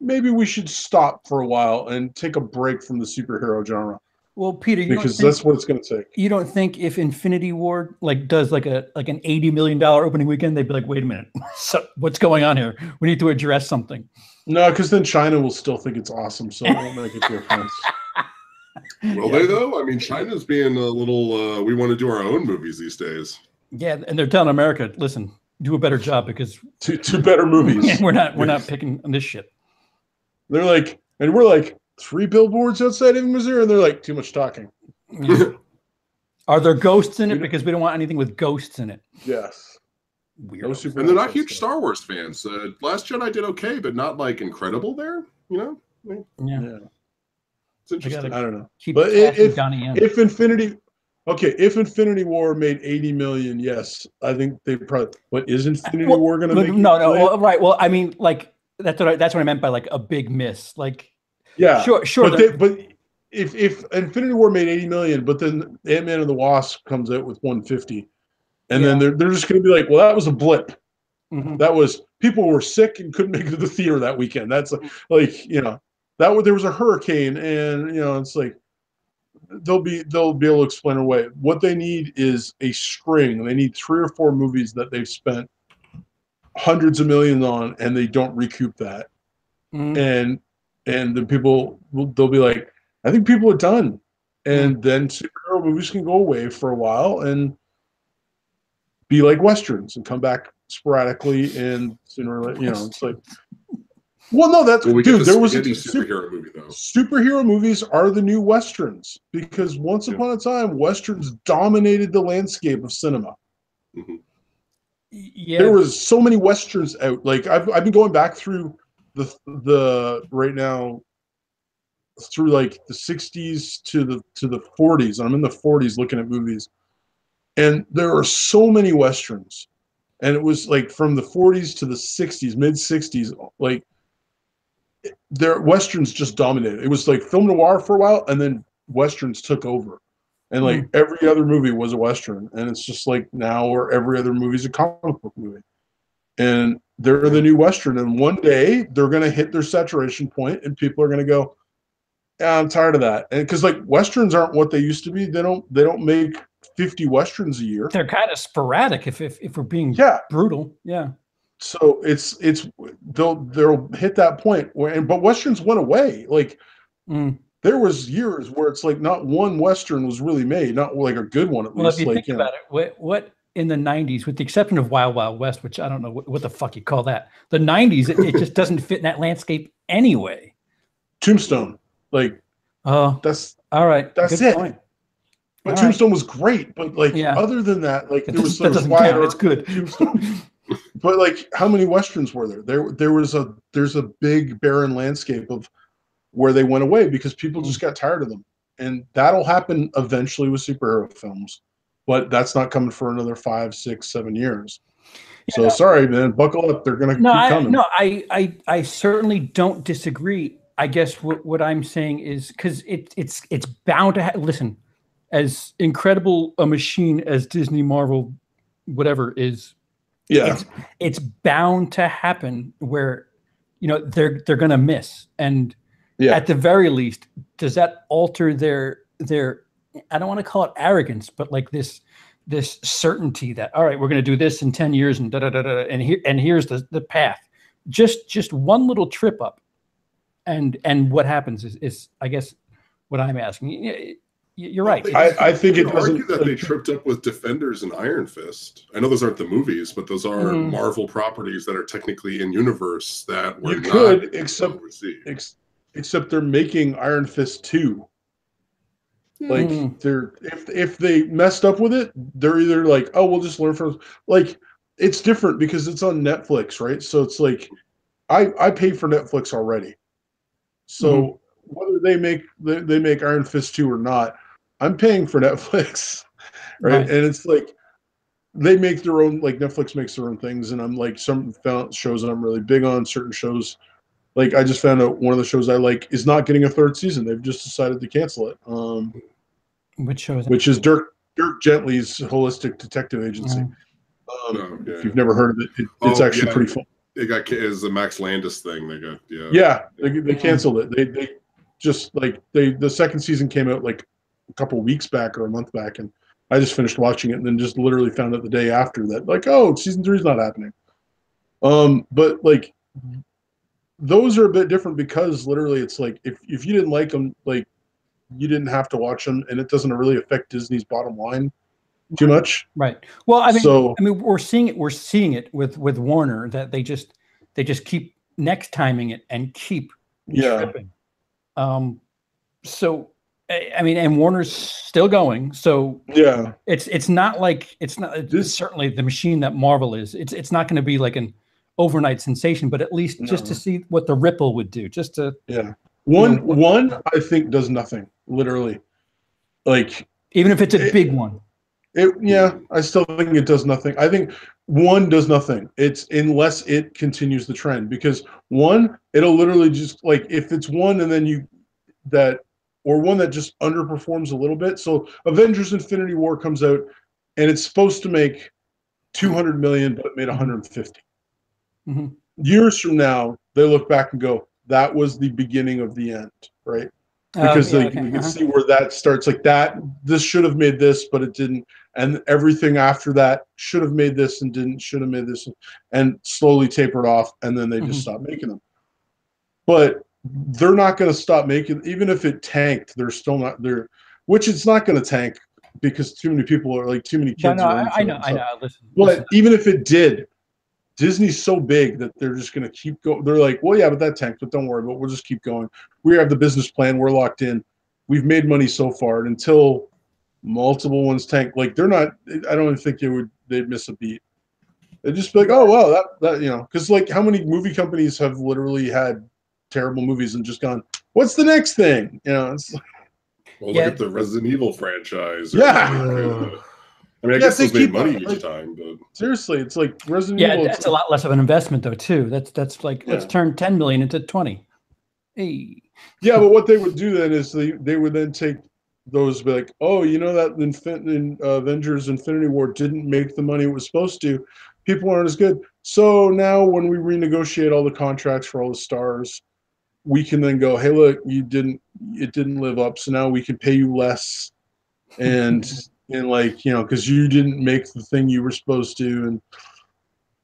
maybe we should stop for a while and take a break from the superhero genre. Well, Peter, because that's what it's going to take. You don't think if Infinity War does like an $80 million opening weekend, they'd be like, wait a minute, so what's going on here? We need to address something. No, because then China will still think it's awesome, so it won't make a difference. Will they though? I mean, China's being a little. We want to do our own movies these days. Yeah, and they're telling America, listen, do a better job because two better movies. we're not picking on this shit. They're like, and we're like 3 billboards outside of Missouri, and they're like, too much talking. Yeah. Are there ghosts in it? Because we don't want anything with ghosts in it. Yes. Weird. And they're not huge Star Wars fans. Last Jedi did okay, but not like incredible there. You know? Yeah. It's interesting. I don't know. But if Infinity War made 80 million, yes, I think they probably. What is Infinity War going to make? No. Right. Well, I mean, like. That's what I meant by like a big miss. Like, sure. But if Infinity War made 80 million, but then Ant-Man and the Wasp comes out with 150, and then they're just going to be like, well, that was a blip. Mm-hmm. That was people were sick and couldn't make it to the theater that weekend. That's like there was a hurricane, and it's like they'll be able to explain away. What they need is a string. They need 3 or 4 movies that they've spent hundreds of millions on, and they don't recoup that. And the people they'll be like, I think people are done, and then superhero movies can go away for a while and be like westerns and come back sporadically, and sooner or later, it's like, well, no, that's dude. There was a superhero movie though. Superhero movies are the new westerns because once upon a time, westerns dominated the landscape of cinema. Mm-hmm. Yeah, there was so many westerns out. Like I've been going back through the right now through like the 60s to the 40s. I'm in the 40s looking at movies, and there are so many westerns, and it was like from the 40s to the 60s, mid 60s, like westerns just dominated. It was like film noir for a while, and then westerns took over. And like every other movie was a Western. And it's just like now where every other movie is a comic book movie. And they're the new Western. And one day they're going to hit their saturation point and people are going to go, yeah, I'm tired of that. And because like Westerns aren't what they used to be. They don't make 50 Westerns a year. They're kind of sporadic if we're being brutal. Yeah. So they'll hit that point but Westerns went away. Like there was years where it's like not one Western was really made, not like a good one at least. Well, if you think about it, in the 90s, with the exception of Wild Wild West, which I don't know what the fuck you call that. The 90s, it just doesn't fit in that landscape anyway. Tombstone, like, that's all right. That's Good it. Point. But all Tombstone was great. But like, other than that, like, there was some count. It's good. Tombstone. But like, how many westerns were there? There's a big barren landscape of where they went away because people just got tired of them, and that'll happen eventually with superhero films. But that's not coming for another 5, 6, 7 years. So sorry, man. Buckle up. They're gonna keep coming. I certainly don't disagree. I guess what I'm saying is because it's bound to listen, as incredible a machine as Disney, Marvel, whatever is. Yeah, it's bound to happen where, they're gonna miss, and at the very least, does that alter their I don't want to call it arrogance, but like this certainty that, all right, we're going to do this in 10 years and and here's the path. Just one little trip up, and what happens is I guess what I'm asking. You're right. I think it doesn't argue that they tripped up with Defenders and Iron Fist. I know those aren't the movies, but those are Marvel properties that are technically in universe that were except they're making Iron Fist 2. Like, if they messed up with it, they're either like, oh, we'll just learn from, like, it's different because it's on Netflix, right? So it's like, I pay for Netflix already. So whether they make Iron Fist 2 or not, I'm paying for Netflix, right? And it's like, they make their own, like, Netflix makes their own things, and I'm like, some shows that I'm really big on, certain shows. Like, I just found out one of the shows I like is not getting a 3rd season. They've just decided to cancel it. Which show is that? Which is Dirk Gently's Holistic Detective Agency. If you've never heard of it, it's actually pretty fun. It is the Max Landis thing. They canceled it. They just, like, the 2nd season came out like a couple weeks back or a month back, and I just finished watching it and then just literally found out the day after that, like, oh, season 3 is not happening. But like, those are a bit different because literally it's like, if you didn't like them, like, you didn't have to watch them, and it doesn't really affect Disney's bottom line too much. Right. Well, I mean, we're seeing it with Warner, that they just keep next timing it and keep tripping. So I mean, and Warner's still going. So it's not like it's certainly the machine that Marvel is. It's not going to be like an overnight sensation, but at least just to see what the ripple would do, just to one I think does nothing, literally. Like, even if it's a big one. I still think it does nothing. I think one does nothing. It's unless it continues the trend, because one, it'll literally just, like, if it's one and then one that just underperforms a little bit. So Avengers Infinity War comes out and it's supposed to make 200 million, but it made 150. Years from now, they look back and go, that was the beginning of the end, right? Because you can see where that starts, like, that this should have made this, but it didn't, and everything after that should have made this and didn't, should have made this, and slowly tapered off, and then they just stopped making them. But they're not going to stop making, even if it tanked, they're still not there, which it's not going to tank because too many people are, like, too many kids. I know. Listen. Even if it did, Disney's so big that they're just going to keep going. They're like, well, yeah, but that tanked, but don't worry, but we'll just keep going. We have the business plan. We're locked in. We've made money so far, and until multiple ones tank, like, they're not, I don't even think they'd miss a beat. They'd just be like, oh, well, that because, like, how many movie companies have literally had terrible movies and just gone, what's the next thing? It's like, well, look at the Resident Evil franchise. I mean, I guess those made money each time, but seriously, it's like Resident Evil. Yeah, that's a lot less of an investment, though, too. That's like, let's turn 10 million into 20. Hey. Yeah, but what they would do then is they would then take those, be like, oh, that Avengers Infinity War didn't make the money it was supposed to. People aren't as good. So now when we renegotiate all the contracts for all the stars, we can then go, hey, look, it didn't live up, so now we can pay you less, and like, because you didn't make the thing you were supposed to,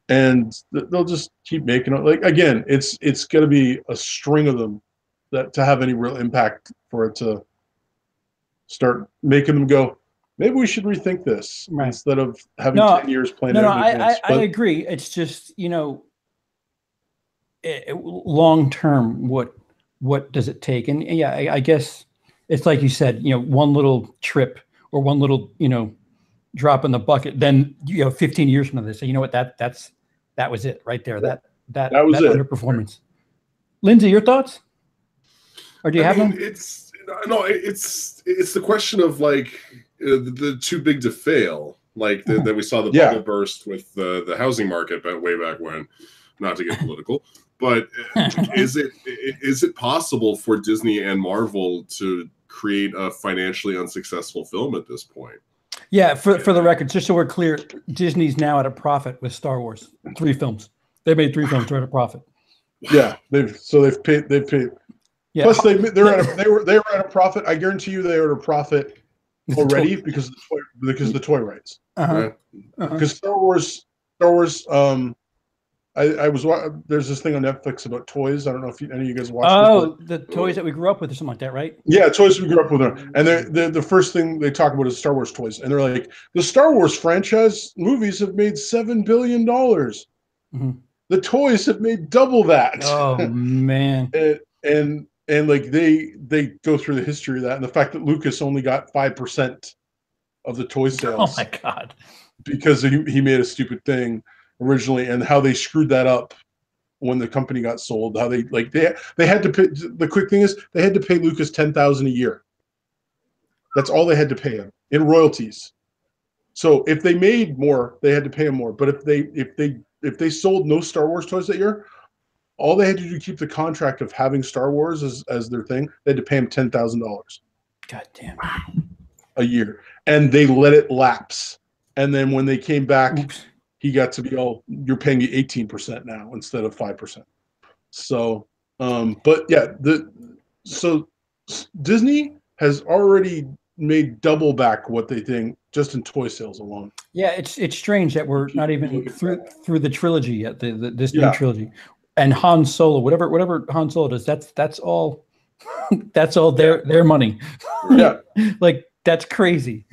and they'll just keep making it. Like, again, it's going to be a string of them that to have any real impact for it to start making them go, maybe we should rethink this Right. instead of having No, 10 years planned No, out in advance. I agree. It's just, long term, what does it take? And yeah, I guess it's like you said, one little trip or one little, drop in the bucket. Then 15 years from now, they say, you know what, that was it right there. That was it. Underperformance. Lindsey, your thoughts? Or do you have them? It's the question of like the too big to fail. Like that we saw the bubble burst with the housing market way back when. Not to get political, but is it possible for Disney and Marvel to create a financially unsuccessful film at this point? Yeah, for the record, just so we're clear, Disney's now at a profit with Star Wars. 3 films. They made 3 films. They're at a profit. Yeah, they've paid. Yeah. Plus, they were at a profit. I guarantee you, they were at a profit already because of the toy rights. Because Star Wars. I was there's this thing on Netflix about toys. I don't know if any of you guys watched. Oh, the toys that we grew up with, or something like that, right? Yeah, toys we grew up with. And the first thing they talk about is Star Wars toys, and they're like, the Star Wars franchise movies have made $7 billion. The toys have made double that. Oh man! and like they go through the history of that, and the fact that Lucas only got 5% of the toy sales. Oh my god! Because he made a stupid thing originally, and how they screwed that up when the company got sold. How they had to pay. The quick thing is they had to pay Lucas $10,000 a year. That's all they had to pay him in royalties. So if they made more, they had to pay him more. But if they sold no Star Wars toys that year, all they had to do to keep the contract of having Star Wars as their thing, they had to pay him $10,000. God damn. A year, and they let it lapse. And then when they came back. Oops. He got to be you're paying me 18% now instead of 5%. So, but yeah, so Disney has already made double back what they think just in toy sales alone. Yeah, it's strange that we're not even through the trilogy yet, this new trilogy, and Han Solo, whatever Han Solo does, that's all, that's all their money. Yeah, like that's crazy.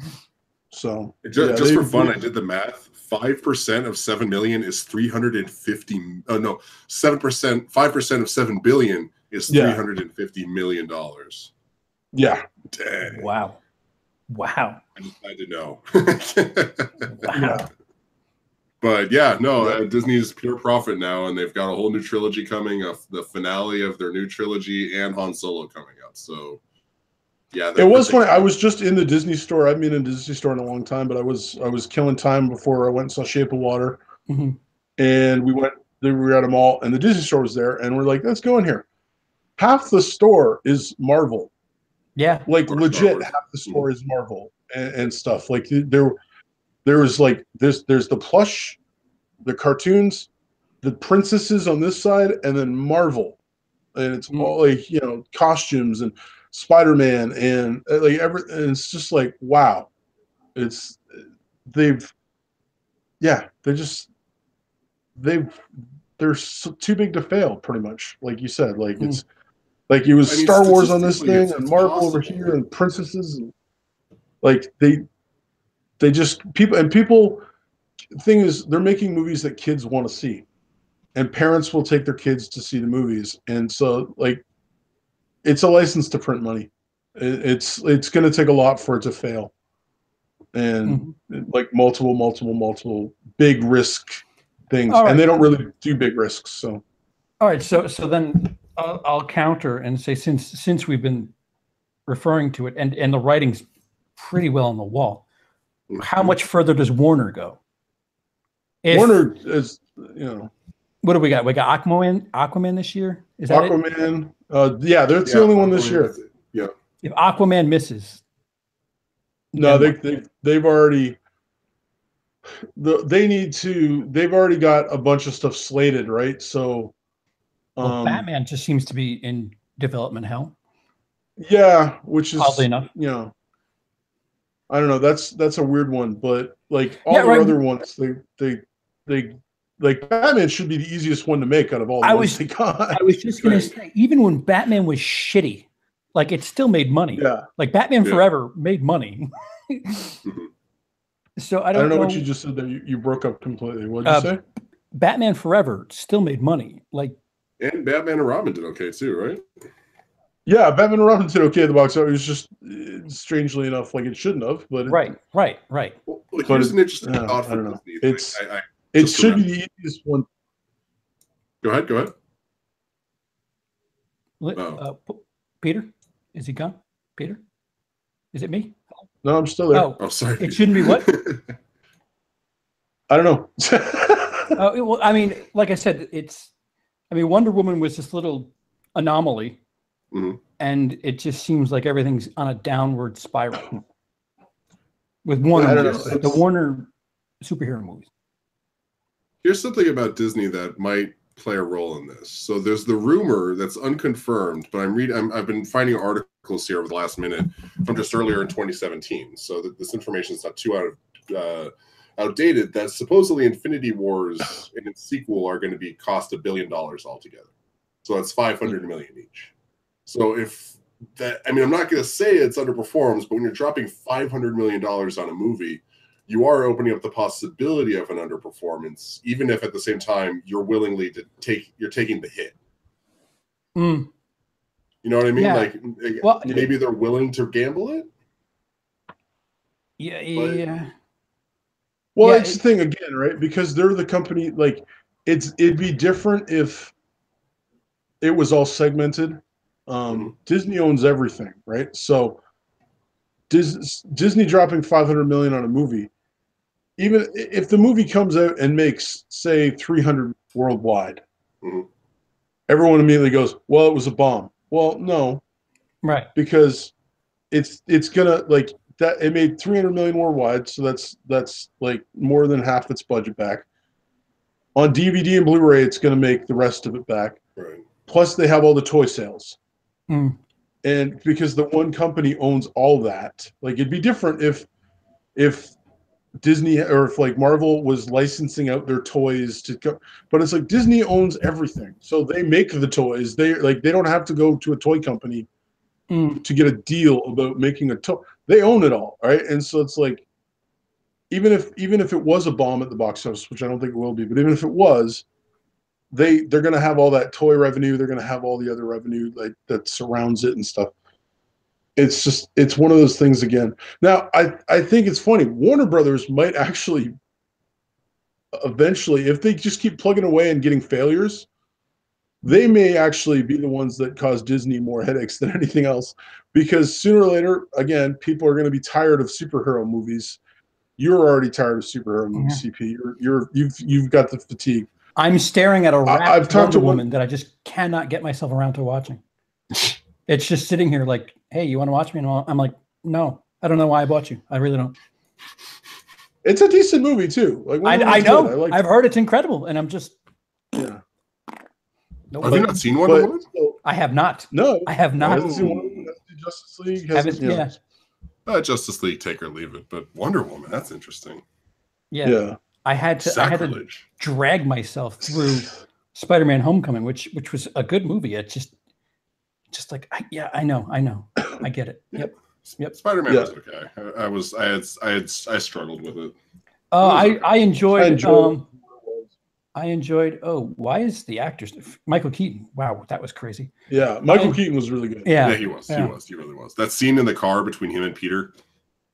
So just for fun, I did the math. 5% of 7 million is 350. Oh no, 7%. 5% of 7 billion is $350 million. Yeah. Dang. Wow. I just had to know. Wow. Yeah. But yeah, no, Disney's pure profit now, and they've got a whole new trilogy coming. The finale of their new trilogy and Han Solo coming up. So. Yeah, it was funny. I was just in the Disney store. I haven't been in a Disney store in a long time, but I was killing time before I went and saw Shape of Water. And we were at a mall, and the Disney store was there, and we're like, let's go in here. Half the store is Marvel. Yeah. Like legit, half the store is Marvel and stuff. Like there was like there's the plush, the cartoons, the princesses on this side, and then Marvel. And it's all like, costumes and Spider-Man and like and it's just like, wow. They're too big to fail, pretty much. Like you said, like it's like it was Star Wars on this thing and Marvel over here and princesses, and like they just people thing is they're making movies that kids want to see, and parents will take their kids to see the movies, and so like it's a license to print money. It's going to take a lot for it to fail, and like multiple big risk things, right. And they don't really do big risks. So, all right. So then I'll counter and say since we've been referring to it, and the writing's pretty well on the wall, how much further does Warner go? Warner is, What do we got? We got Aquaman this year. Is that Aquaman? That's the only one this year. Yeah. If Aquaman misses, no, they've already. They've already got a bunch of stuff slated, right? So, Batman just seems to be in development hell. Yeah, which is oddly enough. I don't know. That's a weird one, but like all the other ones, they like Batman should be the easiest one to make out of all the ones they got. I was just gonna say, even when Batman was shitty, like it still made money. Yeah. Like Batman Forever made money. So I don't know what you just said there. You broke up completely. What did you say? Batman Forever still made money. Like, and Batman and Robin did okay too, right? Yeah, Batman and Robin did okay at the box office. It was just strangely enough, like it shouldn't have. But right. Well, here's an interesting thought for Disney. It should be the easiest one. Go ahead. Peter, is he gone? Peter, is it me? No, I'm still there. Oh, sorry. It shouldn't be what? I don't know. Well, I mean, like I said, Wonder Woman was this little anomaly, and it just seems like everything's on a downward spiral with Warner, the Warner superhero movies. Here's something about Disney that might play a role in this. So there's the rumor that's unconfirmed, but I've been finding articles here over the last minute from just earlier in 2017. So that this information is not too outdated. That supposedly Infinity Wars and its sequel are going to cost $1 billion altogether. So that's $500 million each. So if that, I'm not going to say it's underperforms, but when you're dropping $500 million on a movie, you are opening up the possibility of an underperformance, even if at the same time you're taking the hit. You know what I mean? Yeah. Like, maybe they're willing to gamble it. Yeah. Well, it's the thing again, right? Because they're the company. Like, it'd be different if it was all segmented. Disney owns everything, right? So Disney dropping $500 million on a movie, even if the movie comes out and makes, say, 300 worldwide, everyone immediately goes, "Well, it was a bomb." Well, no, right? Because it's gonna, like, that it made 300 million worldwide, so that's like more than half its budget back. On DVD and Blu-ray, it's gonna make the rest of it back. Right. Plus, they have all the toy sales. And because the one company owns all that, like, it'd be different if Disney or if, like, Marvel was licensing out their toys to go, but it's like Disney owns everything, so they make the toys. They don't have to go to a toy company to get a deal about making a toy. They own it all, right? And so it's like, even if it was a bomb at the box office, which I don't think it will be, but even if it was, they're going to have all that toy revenue. They're going to have all the other revenue, like, that surrounds it and stuff. It's one of those things again. Now, I think it's funny. Warner Brothers might actually eventually, if they just keep plugging away and getting failures, they may actually be the ones that cause Disney more headaches than anything else, because sooner or later, again, people are going to be tired of superhero movies. You're already tired of superhero movies, CP. You've got the fatigue. I'm staring at a wrapped Wonder Woman that I just cannot get myself around to watching. It's just sitting here like, "Hey, you want to watch me?" And I'm like, "No, I don't know why I bought you. I really don't." It's a decent movie too. Like, I know. I've heard it's incredible, and I'm just Nope. Have you not seen Wonder Woman? I have not. No, I have not. Hasn't seen Wonder Woman. Justice League. Justice League, take or leave it, but Wonder Woman, that's interesting. Yeah. I had to drag myself through Spider-Man: Homecoming, which was a good movie. It's just like, I know, I get it. Yep. Spider-Man was okay. I struggled with it. I enjoyed. Why is the actor Michael Keaton? Wow, that was crazy. Yeah, Michael Keaton was really good. Yeah, he was. He really was. That scene in the car between him and Peter.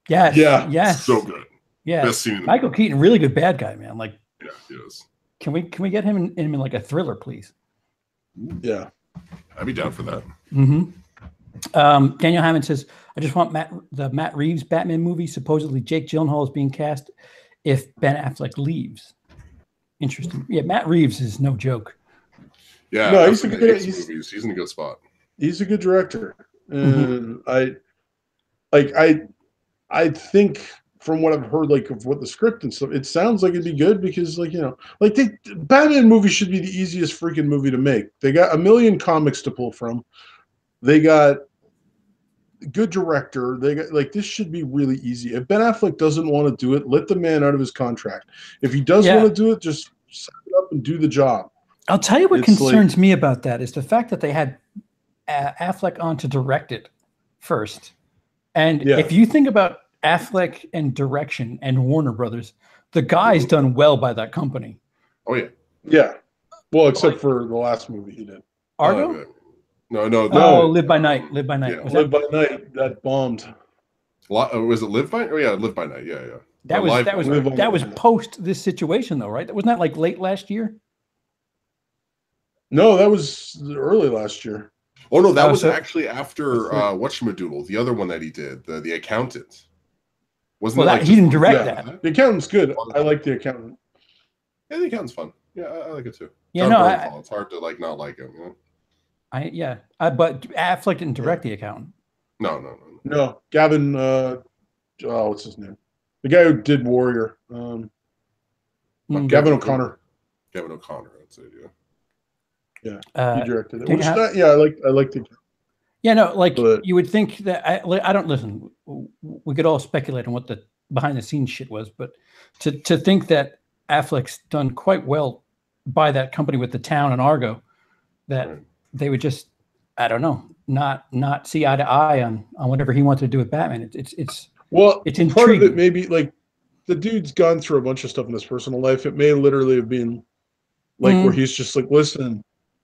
Yes. Yeah. Yes. So good. Yeah. Best scene. Michael Keaton, really good bad guy, man. Like, yeah, he is. Can we get him in like a thriller, please? Yeah, I'd be down for that. Daniel Hammond says, "I just want the Matt Reeves Batman movie. Supposedly Jake Gyllenhaal is being cast if Ben Affleck leaves." Interesting. Yeah, Matt Reeves is no joke. Yeah, no, he's in a good spot. He's a good director, and I think from what I've heard, like, of what the script and stuff, it sounds like it'd be good because, like, Batman movie should be the easiest freaking movie to make. They got 1 million comics to pull from. They got good director. They got, like, this should be really easy. If Ben Affleck doesn't want to do it, let the man out of his contract. If he does want to do it, just set it up and do the job. I'll tell you what concerns me about that is the fact that they had Affleck on to direct it first. And Yeah. if you think about Affleck and direction and Warner Brothers, the guy's done well by that company. Oh yeah. Yeah. Well, except for the last movie he did. Argo? No. Oh, Live by Night. Live by Night. Yeah. Was Live by Night. That bombed. Was it Live by? Oh yeah, Live by Night. Yeah. That was post this situation though, right? Wasn't that like late last year? No, that was early last year. Oh no, that was actually after Whatchamadoodle, the other one that he did, the accountant. Wasn't he didn't direct that. The Accountant's good. I like The Accountant. Yeah, The Accountant's fun. Yeah, I like it too. Yeah, it's hard to like not like him. You know? But Affleck didn't direct The Accountant. No, Gavin. What's his name? The guy who did Warrior. Gavin O'Connor. Gavin O'Connor. That's it. Yeah. He directed it. I liked it. Yeah, no, you would think that I don't listen. We could all speculate on what the behind the scenes shit was, but to think that Affleck's done quite well by that company with The Town and Argo, that they would just, I don't know, not see eye to eye on whatever he wanted to do with Batman. It's intriguing. Part of it maybe like the dude's gone through a bunch of stuff in his personal life. It may literally have been like where he's just like, listen.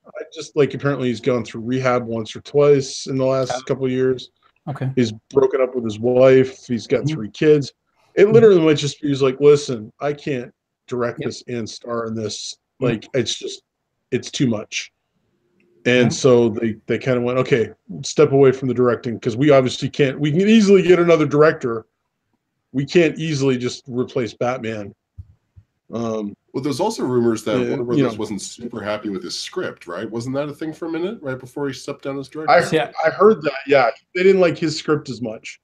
I just like apparently he's gone through rehab once or twice in the last couple of years. Okay. He's broken up with his wife. He's got 3 kids. It literally might just be he's like, listen, I can't direct this and star in this. Like it's too much. And so they kind of went, okay, step away from the directing because we obviously can't. We can easily get another director. We can't easily just replace Batman. Well, there's also rumors that Warner Brothers wasn't super happy with his script, right? Wasn't that a thing for a minute, right before he stepped down as director? I heard that. Yeah, they didn't like his script as much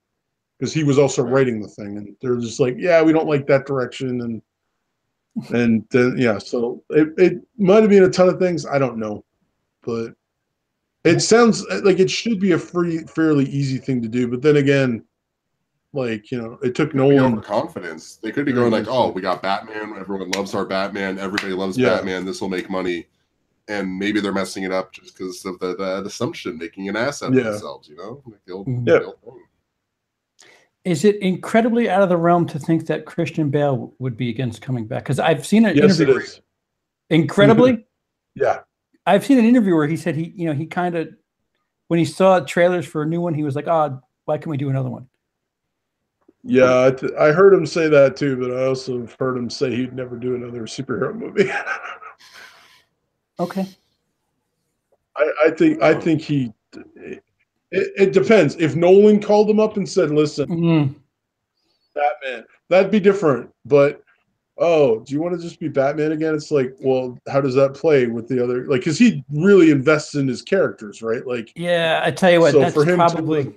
because he was also writing the thing, and they're just like, yeah, we don't like that direction, and then so it might have been a ton of things. I don't know, but it sounds like it should be a fairly easy thing to do. But then again. Like, it took Nolan confidence. They could be going like, oh, we got Batman. Everyone loves our Batman. Everybody loves Batman. This will make money. And maybe they're messing it up just because of that assumption, making an ass out of themselves, Like the old thing. Is it incredibly out of the realm to think that Christian Bale would be against coming back? Because I've seen an interview. It is. Incredibly? Yeah. I've seen an interview where he said he kind of, when he saw trailers for a new one, he was like, why can't we do another one? Yeah, I heard him say that too, but I also heard him say he'd never do another superhero movie. Okay. I think he. It depends. If Nolan called him up and said, "Listen, Batman," that'd be different. But do you want to just be Batman again? It's like, well, how does that play with the other? Like, because he really invests in his characters, right? Like, yeah, I tell you what, that's for him probably.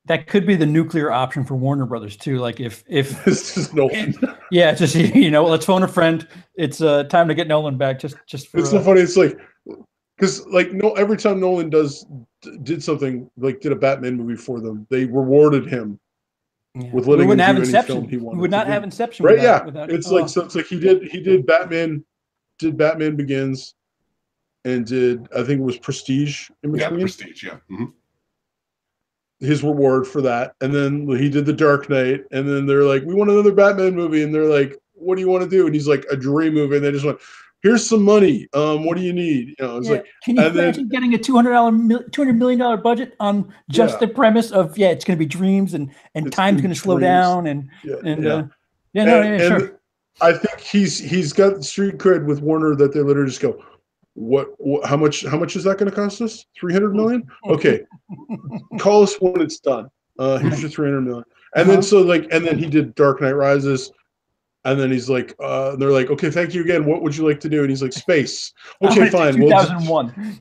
That could be the nuclear option for Warner Brothers too. Like if this is Nolan, just let's phone a friend. It's time to get Nolan back. Just for, it's so funny. It's like because every time Nolan did something like did a Batman movie for them, they rewarded him with letting him do any film he wanted. We would not have Inception, right? Without, it's like he did Batman Begins, and did I think it was Prestige in between? Yeah, Prestige, yeah. Mm-hmm. His reward for that, and then he did The Dark Knight, and then they're like, we want another Batman movie, and they're like, what do you want to do? And he's like, a dream movie, and they just went, here's some money, what do you need? It's like, can you imagine getting a $200 million budget on just the premise of it's going to be dreams and time's going to slow down and sure. I think he's got street cred with Warner that they literally just go, what how much is that going to cost us? 300 million? Okay. Call us when it's done. Here's your 300 million. And then he did Dark Knight Rises, and then he's like they're like, okay, thank you again, what would you like to do? And he's like, space. Okay, fine. 2001.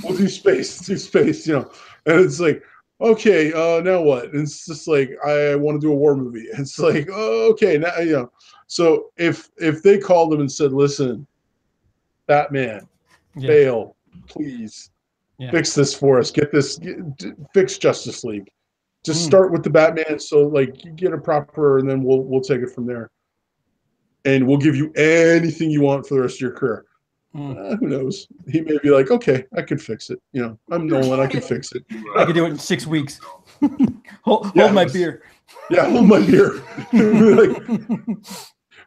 We'll do space, and it's like, okay, now what? And it's just like, I want to do a war movie. It's like, okay, now so if they called him and said, listen, Batman, Bale, please fix this for us. Fix Justice League. Just start with the Batman, so like you get a proper, and then we'll take it from there. And we'll give you anything you want for the rest of your career. Who knows? He may be like, okay, I can fix it. You know, I'm Nolan. I can fix it. I could do it in 6 weeks. hold my beer. Yeah, hold my beer. Like,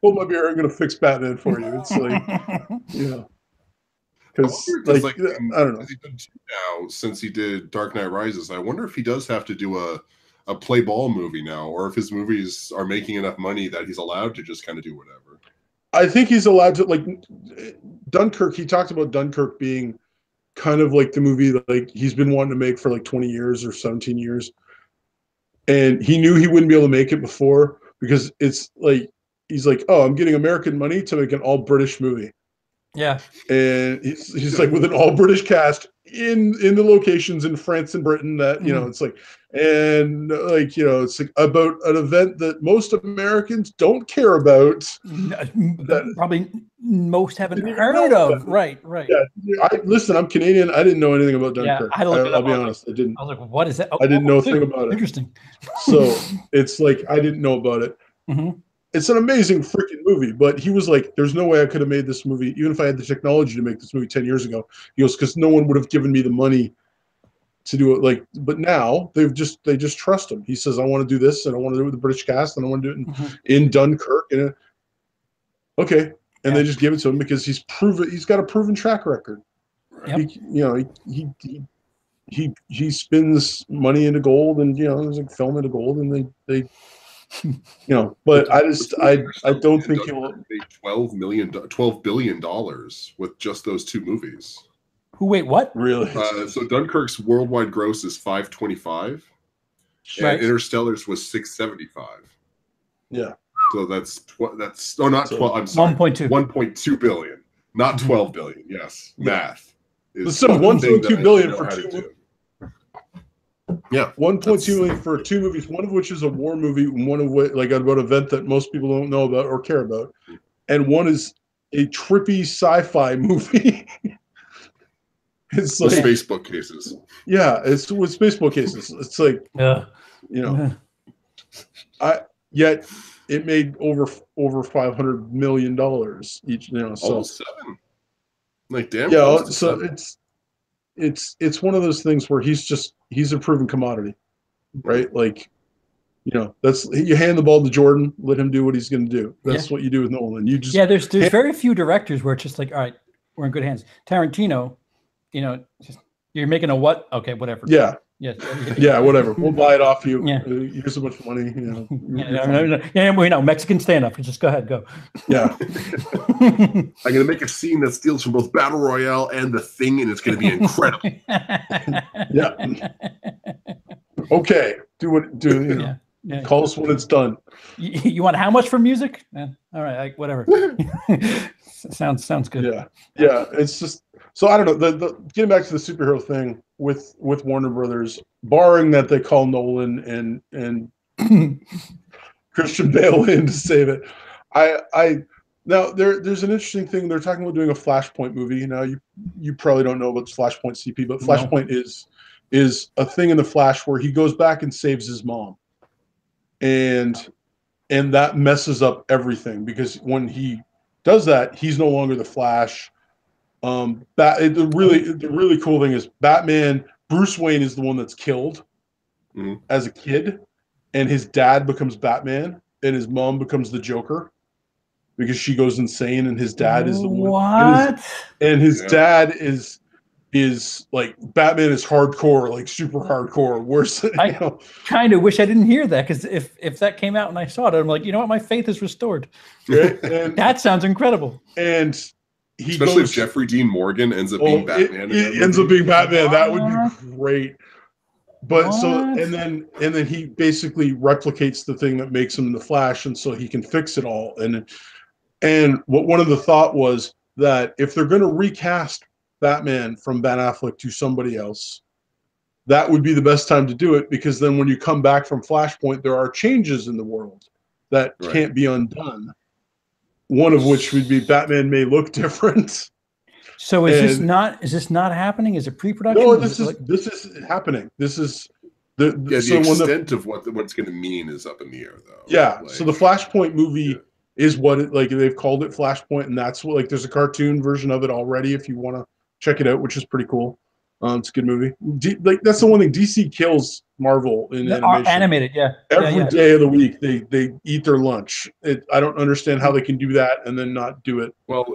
hold my beer. I'm going to fix Batman for you. It's like, you know, because like, I don't know. He's done two now since he did Dark Knight Rises. I wonder if he does have to do a play ball movie now, or if his movies are making enough money that he's allowed to just kind of do whatever. I think he's allowed to, like, Dunkirk. He talked about Dunkirk being kind of like the movie that, like, he's been wanting to make for like 20 years or 17 years. And he knew he wouldn't be able to make it before because it's like, he's like, oh, I'm getting American money to make an all British movie. Yeah. And he's like, with an all British cast in the locations in France and Britain that, you know, it's like, and like, you know, it's like about an event that most Americans don't care about. That probably most haven't heard of. Right. Yeah. Listen, I'm Canadian. I didn't know anything about Dunkirk. Yeah, I'll be honest. I didn't. I was like, what is that? I didn't know a thing about it. Interesting. So it's like, I didn't know about it. Mm-hmm. It's an amazing freaking movie, but he was like, there's no way I could have made this movie, even if I had the technology to make this movie 10 years ago. He goes, because no one would have given me the money to do it. Like, but now they just trust him. He says, I want to do this, and I want to do it with the British cast, and I want to do it in Dunkirk. And okay. And they just give it to him because he's got a proven track record. Yep. He spins money into gold, and, you know, there's like film into gold, and they you know, but I don't think he'll make $12 billion with just those two movies. Wait, what? Really? So Dunkirk's worldwide gross is 525, right. And Interstellar's was 675. Yeah. So that's not 12. I'm sorry, 1.2 billion, not 12 billion. Yes, math. So 1.2 billion for two movies. Yeah, 1.2 million for two movies, one of which is a war movie, one of which like about an event that most people don't know about or care about, and one is a trippy sci-fi movie. It's like space bookcases. Yeah, it's with space bookcases. It's like, you know, yet it made over $500 million each. You know, so almost 7. Like damn. Yeah, so it's one of those things where he's a proven commodity, right? Like, you know, you hand the ball to Jordan, let him do what he's going to do. That's what you do with Nolan. You just there's very few directors where it's just like, all right, we're in good hands. Tarantino, you know, you're making a what? Okay, whatever. Yeah. Yeah, whatever. We'll buy it off you. Yeah. Here's so much money. You know. We know Mexican stand-up. Just go ahead, go. Yeah. I'm gonna make a scene that steals from both Battle Royale and The Thing, and it's gonna be incredible. Yeah. Okay. Do you know? Yeah. Call us when it's done. You want how much for music? All right, whatever. Sounds good. Yeah. It's just so I don't know. The getting back to the superhero thing with Warner Brothers, barring that they call Nolan and Christian Bale in to save it. I now there's an interesting thing. They're talking about doing a Flashpoint movie. Now you probably don't know about Flashpoint CP, but Flashpoint is a thing in the Flash where he goes back and saves his mom. And that messes up everything because when he does that, he's no longer the Flash. The really cool thing is Batman, Bruce Wayne is the one that's killed as a kid, and his dad becomes Batman, and his mom becomes the Joker because she goes insane, and his dad is the one. What? And his dad is like Batman is hardcore, like super hardcore. Worse, I kind of wish I didn't hear that because if that came out and I saw it, I'm like, you know what, my faith is restored. Right? And that sounds incredible. And especially if Jeffrey Dean Morgan ends up being Batman. It ends up being Batman. That would be great. But and then he basically replicates the thing that makes him the Flash, and so he can fix it all. And what one of the thought was that if they're going to recast Batman from Ben Affleck to somebody else, that would be the best time to do it because then when you come back from Flashpoint, there are changes in the world that can't be undone. One of which would be Batman may look different. So is this not happening? Is it pre-production? No, this is happening. This is the extent of what it's going to mean is up in the air, though. Yeah. So the Flashpoint movie is what it like. They've called it Flashpoint, and that's what, like there's a cartoon version of it already if you want to check it out, which is pretty cool. It's a good movie. Like that's the one thing, DC kills Marvel in animation. Animated, yeah. Every day of the week, they eat their lunch. I don't understand how they can do that and then not do it. Well,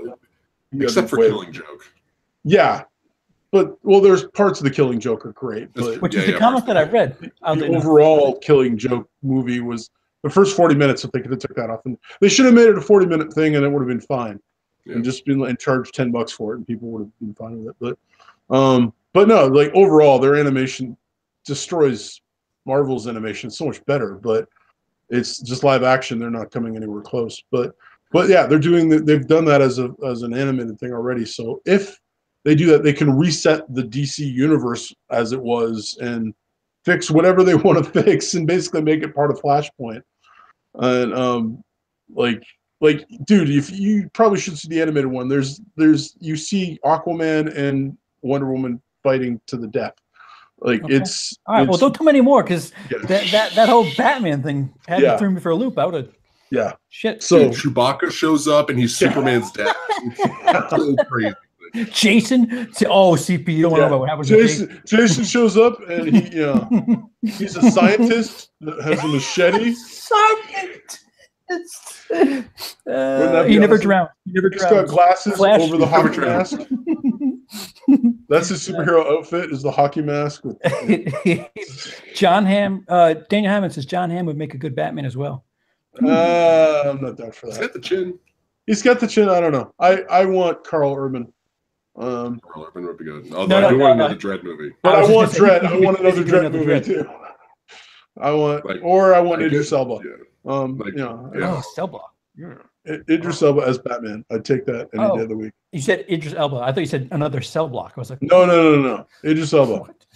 except for Killing Joke. Yeah, but there's parts of the Killing Joke are great, but which is the comic that I read. The overall Killing Joke movie was the first 40 minutes. If they could have took that off, and they should have made it a 40-minute thing, and it would have been fine, and just been and charged $10 for it, and people would have been fine with it. But no, like overall, their animation destroys Marvel's animation. It's so much better, but it's just live action. They're not coming anywhere close. But yeah, they've done that as an animated thing already. So if they do that, they can reset the DC universe as it was and fix whatever they want to fix and basically make it part of Flashpoint. And like dude, if you probably should see the animated one. There's you see Aquaman and Wonder Woman fighting to the death. Like it's all right. Well, don't tell me anymore because that whole Batman thing had threw me for a loop. I would have shit. So Chewbacca shows up and he's Superman's dad. It's so crazy. Jason, CP, you don't want to know what happens. Jason shows up and he's a scientist that has a machete. He never drowned. He's got glasses over the hockey mask. That's his superhero outfit, is the hockey mask. Daniel Hammond says John Hamm would make a good Batman as well. I'm not down for that. He's got the chin. He's got the chin. I don't know. I want Carl Urban. Carl Urban would be good. Although I do want another Dredd movie. But I want Dredd. I want another Dredd movie too. I want Idris Elba. Elba. Idris Elba as Batman. I'd take that any day of the week. You said Idris Elba. I thought you said another cell block. I was like, no. Idris Elba. What?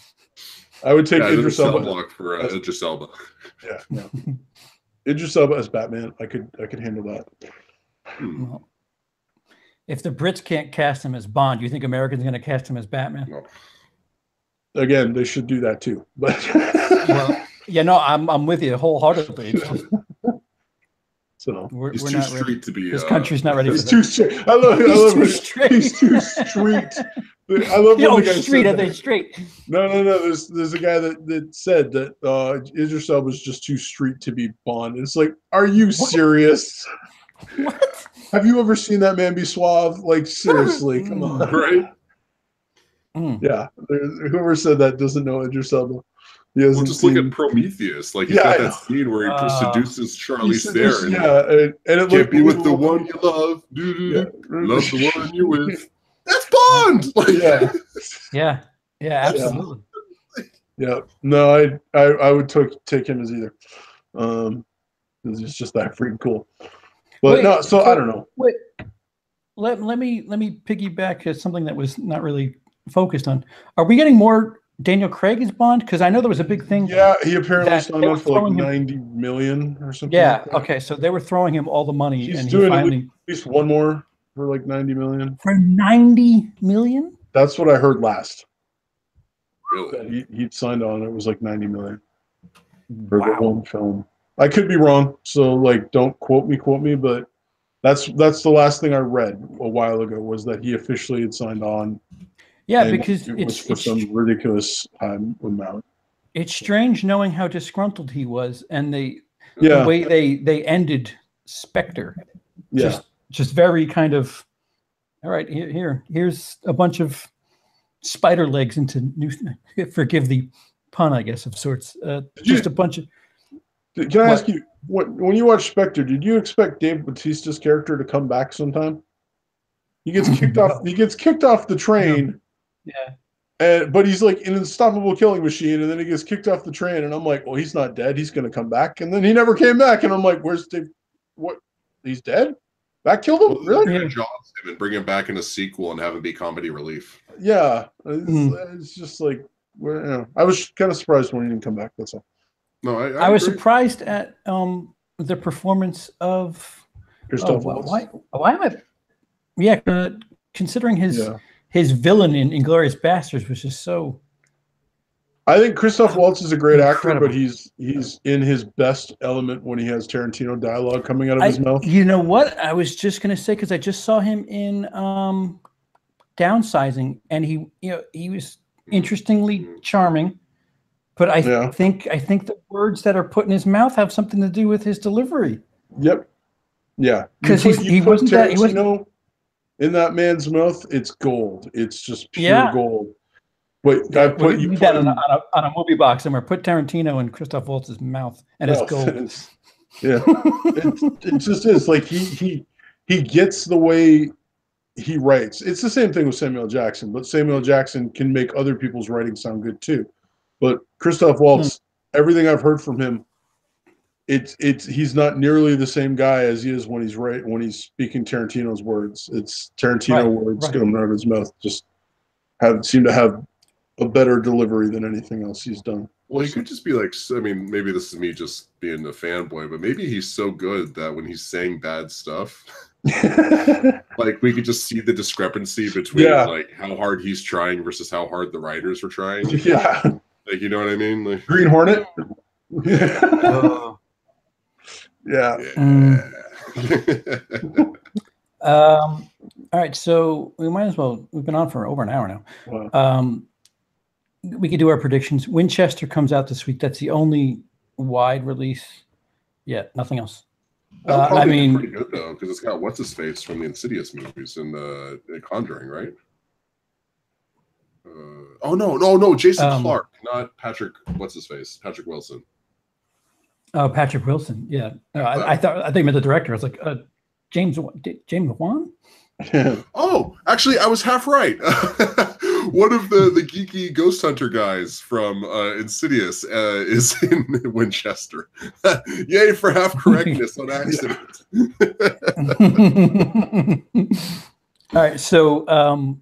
I would take Idris Elba. Cell block for Idris Elba. Yeah, no. Idris Elba as Batman. I could handle that. Well, if the Brits can't cast him as Bond, do you think Americans are going to cast him as Batman? No. Again, they should do that too. But I'm with you wholeheartedly. So we're too not ready to be. This country's not ready. He's too straight. I love it. He's too street. I love when the guy street. Are they straight? No. There's a guy that said that Idris Elba was just too street to be Bond. It's like, are you serious? What? Have you ever seen that man be suave? Like seriously, come on, right? Yeah. Whoever said that doesn't know Idris Elba. Well, just look at Prometheus. Like he's got that scene where he seduces Charlize Theron. And it can't be with the one you love. Love the one you're with. That's Bond. Like, yeah, absolutely. Yeah. No, I would take him as either. It's just that freaking cool. But I don't know. Wait, let me piggyback to something that was not really focused on. Are we getting more Daniel Craig as Bond? Because I know there was a big thing. Yeah, he apparently signed on for like 90 million or something. Yeah, okay, so they were throwing him all the money. He's doing at least one more for like 90 million. For 90 million? That's what I heard last. Really? He'd signed on. It was like 90 million for the one film. I could be wrong, so like don't quote me, but that's the last thing I read a while ago was that he officially had signed on. Yeah, because it was for some ridiculous amount. It's strange knowing how disgruntled he was, and the way they ended Spectre. Yeah, just very kind of. All right, here's a bunch of spider legs into new. Forgive the pun, I guess, of sorts. Just a bunch of. Can I ask you, when you watch Spectre, did you expect Dave Bautista's character to come back sometime? He gets kicked off. He gets kicked off the train. Yeah. But he's like an unstoppable killing machine, and then he gets kicked off the train, and I'm like, well, he's not dead. He's going to come back, and then he never came back, and I'm like, where's Dave? What? He's dead? That killed him? Really? They're going to him and bring him back in a sequel and have him be comedy relief. Yeah, it's just like, I was kind of surprised when he didn't come back. That's all. No, I was surprised at the performance of Christoph Waltz. Why am I? Yeah, considering his villain in Inglourious Basterds was just so I think Christoph Waltz is a great Incredible. actor, but he's in his best element when he has Tarantino dialogue coming out of his mouth. You know what? I was just gonna say, because I just saw him in Downsizing, and he was interestingly charming, but I think the words that are put in his mouth have something to do with his delivery. Yep. Yeah. Because he wasn't Tarantino in that man's mouth. It's gold. It's just pure gold. But yeah, you put that on a movie box somewhere. Put Tarantino in Christoph Waltz's mouth, and it's gold. Yeah, it just is. Like he gets the way he writes. It's the same thing with Samuel Jackson, but Samuel Jackson can make other people's writing sound good too. But Christoph Waltz, everything I've heard from him, he's not nearly the same guy as he is when he's speaking Tarantino's words. It's Tarantino words coming out of his mouth. Just seem to have a better delivery than anything else he's done. Well, he could just be like, I mean, maybe this is me just being a fanboy, but maybe he's so good that when he's saying bad stuff, like we could just see the discrepancy between like how hard he's trying versus how hard the writers were trying. Yeah. Like, you know what I mean? Like Green Hornet? Yeah. All right, so we might as well. We've been on for over an hour now. Wow. We could do our predictions. Winchester comes out this week. That's the only wide release. Yeah, nothing else. I mean, pretty good though, because it's got what's his face from the Insidious movies and the Conjuring, right? No, Jason Clarke, not Patrick. What's his face? Patrick Wilson. Oh, Patrick Wilson. Yeah, I think meant the director. I was like, James Wan. Oh, actually, I was half right. One of the geeky ghost hunter guys from Insidious is in Winchester. Yay for half correctness on accident. All right, so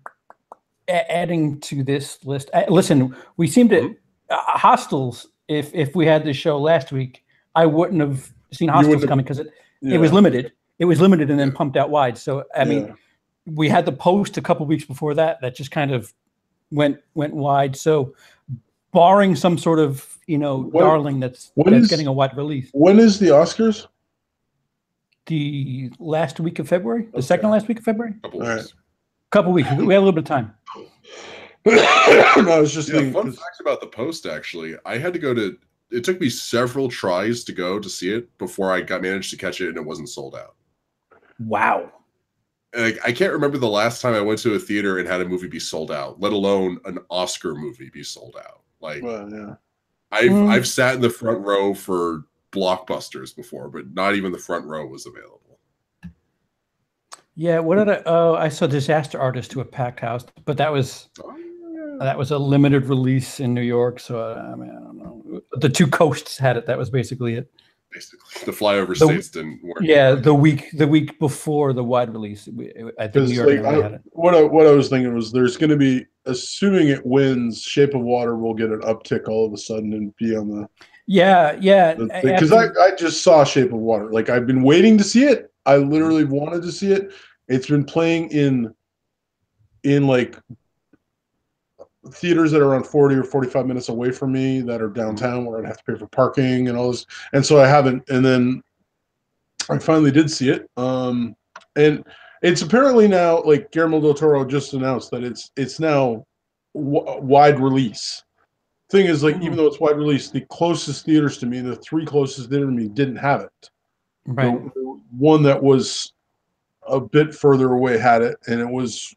adding to this list, listen, we seem to Hostels. If we had this show last week, I wouldn't have seen Hostels coming because it was limited. It was limited and then pumped out wide. So I mean, we had the Post a couple weeks before that just kind of went wide. So barring some sort of darling that's getting a wide release. When is the Oscars? The last week of February. The second last week of February. Couple weeks. We had a little bit of time. No, I was just thinking. Fun fact about the Post. Actually, I had to go to. It took me several tries to go to see it before I managed to catch it, and it wasn't sold out. Wow. I can't remember the last time I went to a theater and had a movie be sold out, let alone an Oscar movie be sold out. Like, I've sat in the front row for blockbusters before, but not even the front row was available. Yeah, what did I saw Disaster Artist to a packed house, but that was a limited release in New York. So I mean, I don't know. The Two Coasts had it. That was basically it. Basically, the flyover states didn't work. Yeah, the week before the wide release, I think New York had it. What I was thinking was there's going to be, assuming it wins, Shape of Water will get an uptick all of a sudden and be on the because I just saw Shape of Water. Like, I've been waiting to see it. I literally wanted to see it. It's been playing in like theaters that are around 40 or 45 minutes away from me that are downtown where I'd have to pay for parking and all this. And so I haven't. And then I finally did see it. And it's apparently now, like Guillermo del Toro just announced that it's now wide release. Thing is, like, even though it's wide release, the closest theaters to me, the three closest theaters to me, didn't have it. Right. The one that was a bit further away had it, and it was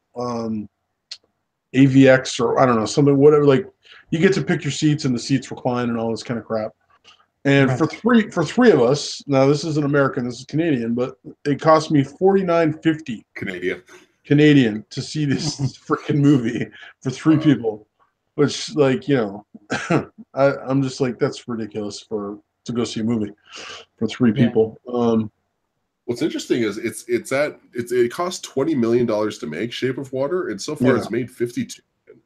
AVX or I don't know, something, whatever. Like, you get to pick your seats and the seats recline and all this kind of crap. And for three of us, now this isn't American, this is Canadian, but it cost me $49.50 Canadian to see this freaking movie for three people. Which, like, I'm just like, that's ridiculous to go see a movie for three people. What's interesting is it cost $20 million to make Shape of Water, and so far it's made $52 million.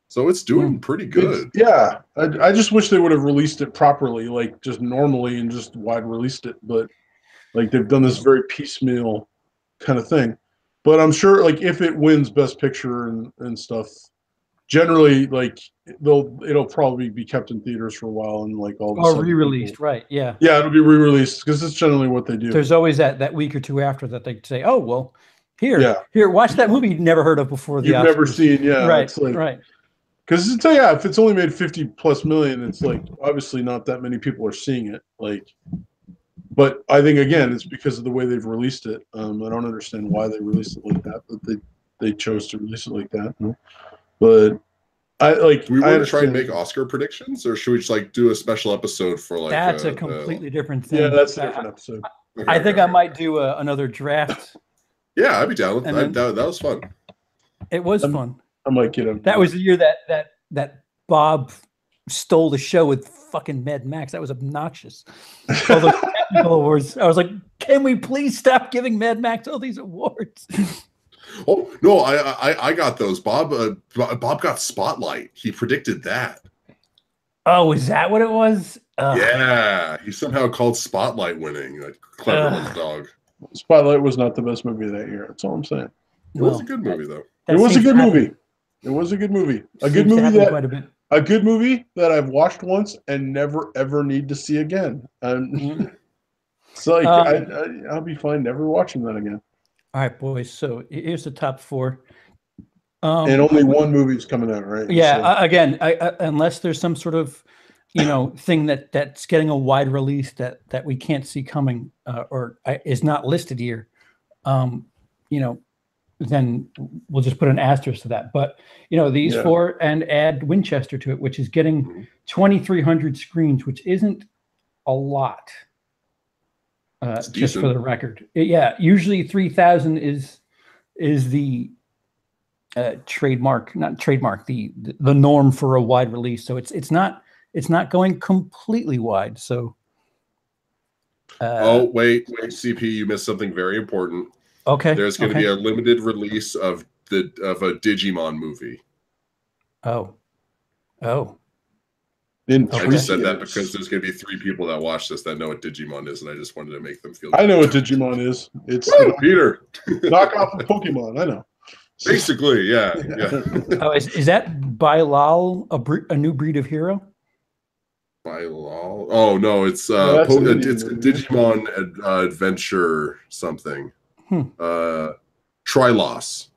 So it's doing pretty good. I just wish they would have released it properly, like just normally, and just wide released it. But like, they've done this very piecemeal kind of thing. But I'm sure, like, if it wins Best Picture and stuff, generally, like it'll probably be kept in theaters for a while and like all of a Or sudden re-released, right? Yeah. Yeah, it'll be re-released because it's generally what they do. There's always that week or two after that they say, "Oh, well, Yeah. here, watch that movie you've never heard of before the You've Oscars." never seen, yeah. Right, It's like, right. because if it's only made 50+ million, it's like obviously not that many people are seeing it. Like, but I think again, it's because of the way they've released it. I don't understand why they released it like that, but they chose to release it like that. But do we want to try and make Oscar predictions, or should we just like do a special episode for like? That's a completely different thing. Yeah, that's a different episode. Okay, I think I might do another draft. Yeah, I'd be down with that. That was fun. It was fun. I might get him. That was the year that Bob stole the show with fucking Mad Max. That was obnoxious. All those technical awards. I was like, can we please stop giving Mad Max all these awards? Oh no, I got those. Bob got Spotlight. He predicted that. Oh, is that what it was? Yeah, he somehow called Spotlight winning. Like clever little dog. Spotlight was not the best movie that year. That's all I'm saying. It was a good movie though. It was a good movie. It was a good movie. A good movie that I've watched once and never ever need to see again. And so I'll be fine never watching that again. All right, boys. So here's the top 4. And only one movie is coming out, right? Yeah. So. Again, unless there's some sort of, thing that's getting a wide release that we can't see coming or is not listed here, then we'll just put an asterisk to that. But these 4 and add Winchester to it, which is getting 2,300 screens, which isn't a lot. Just for the record, usually 3,000 is the not trademark, the norm for a wide release. So it's not going completely wide. So wait, CP, you missed something very important. Okay, there's going to be a limited release of a Digimon movie. Oh. I just said that because there's going to be 3 people that watch this that know what Digimon is, and I just wanted to make them feel good. I know what Digimon is. It's Peter. Knockoff of Pokemon. I know. Basically, yeah. Oh, is that Bilal a new breed of hero? Bilal? Oh no, it's Digimon Adventure something. Triloss.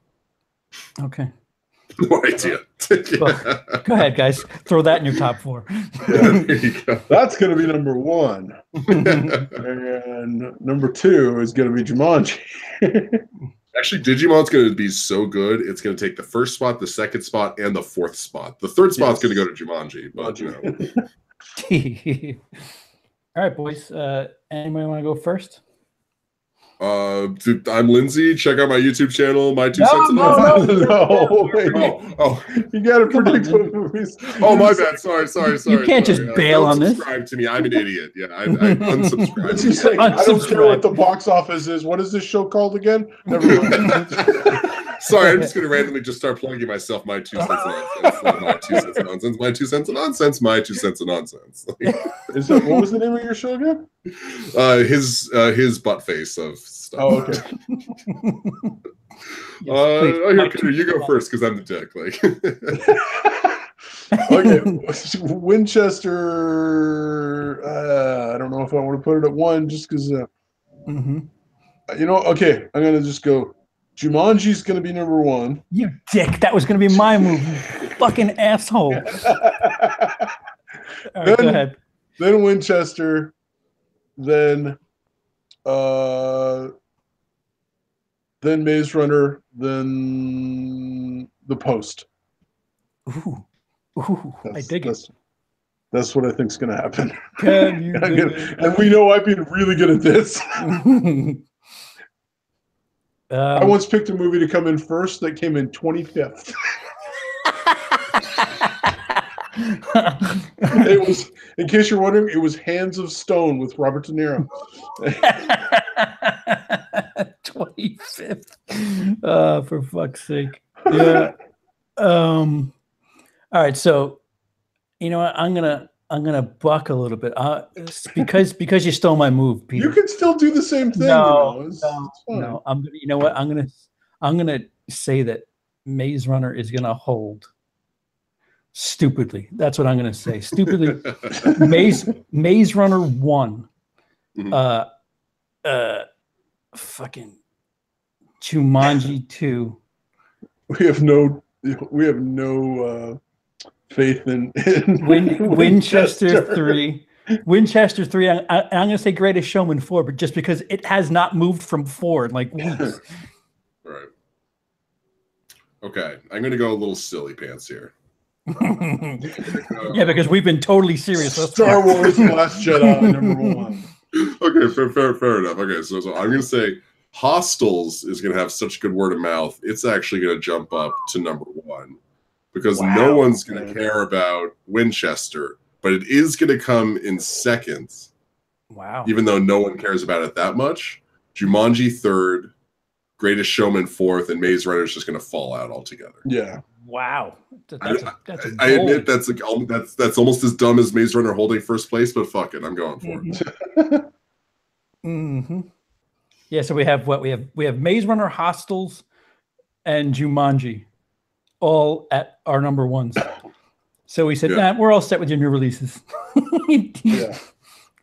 Okay. No idea. Well, go ahead, guys. Throw that in your top 4. There you go. That's going to be number 1. And number 2 is going to be Jumanji. Actually, Digimon's going to be so good. It's going to take the first spot, the second spot, and the 4th spot. The 3rd spot's going to go to Jumanji. But All right, boys. Anybody want to go first? I'm Lindsey. Check out my YouTube channel. My 2 cents. No. You got to predict what movies. Oh, my bad. Sorry. You can't just bail on this. Subscribe to me. I'm an idiot. Yeah, I unsubscribed. Just like, I don't care what the box office is. What is this show called again? Never mind. Sorry, I'm just going to randomly just start plugging myself my 2 cents of nonsense. My 2 cents of nonsense. My 2 cents of nonsense. What was the name of your show again? His butt face of stuff. Oh, okay. Yes, Peter, you go first because I'm the dick. Okay, Winchester. I don't know if I want to put it at 1 just because. Okay, I'm gonna just go. Jumanji's going to be number 1. You dick. That was going to be my movie. Fucking asshole. All right, go ahead. Then Winchester. Then Maze Runner. Then The Post. Ooh, I dig it. That's what I think is going to happen. Can you do it? And we know I've been really good at this. I once picked a movie to come in first that came in 25th. It was, in case you're wondering, it was Hands of Stone with Robert De Niro. 25th. For fuck's sake. Yeah. All right. So, you know what? I'm gonna buck a little bit. Because you stole my move, Peter. You can still do the same thing. No. I'm gonna. You know what? I'm gonna say that Maze Runner is gonna hold. stupidly. That's what I'm going to say. Stupidly. Maze Runner 1. Fucking Jumanji 2. We have no faith in Winchester 3. Winchester 3. I'm going to say Greatest Showman 4, but just because it has not moved from 4 in like weeks. All right. Okay, I'm going to go a little silly pants here. Yeah, because we've been totally serious. Star Wars: The Last Jedi, number 1. Okay, fair enough. Okay, so I'm going to say Hostels is going to have such good word of mouth. It's actually going to jump up to number 1 because no one's going to care about Winchester, but it is going to come in second. Wow. Even though no one cares about it that much. Jumanji 3rd, Greatest Showman 4th, and Maze Runner is just going to fall out altogether. Yeah. Wow. I admit that's almost as dumb as Maze Runner holding first place, but fuck it, I'm going for it. Mm-hmm. Yeah, so we have Maze Runner, Hostels, and Jumanji, all at our number 1s. So we said, nah, we're all set with your new releases. Yeah.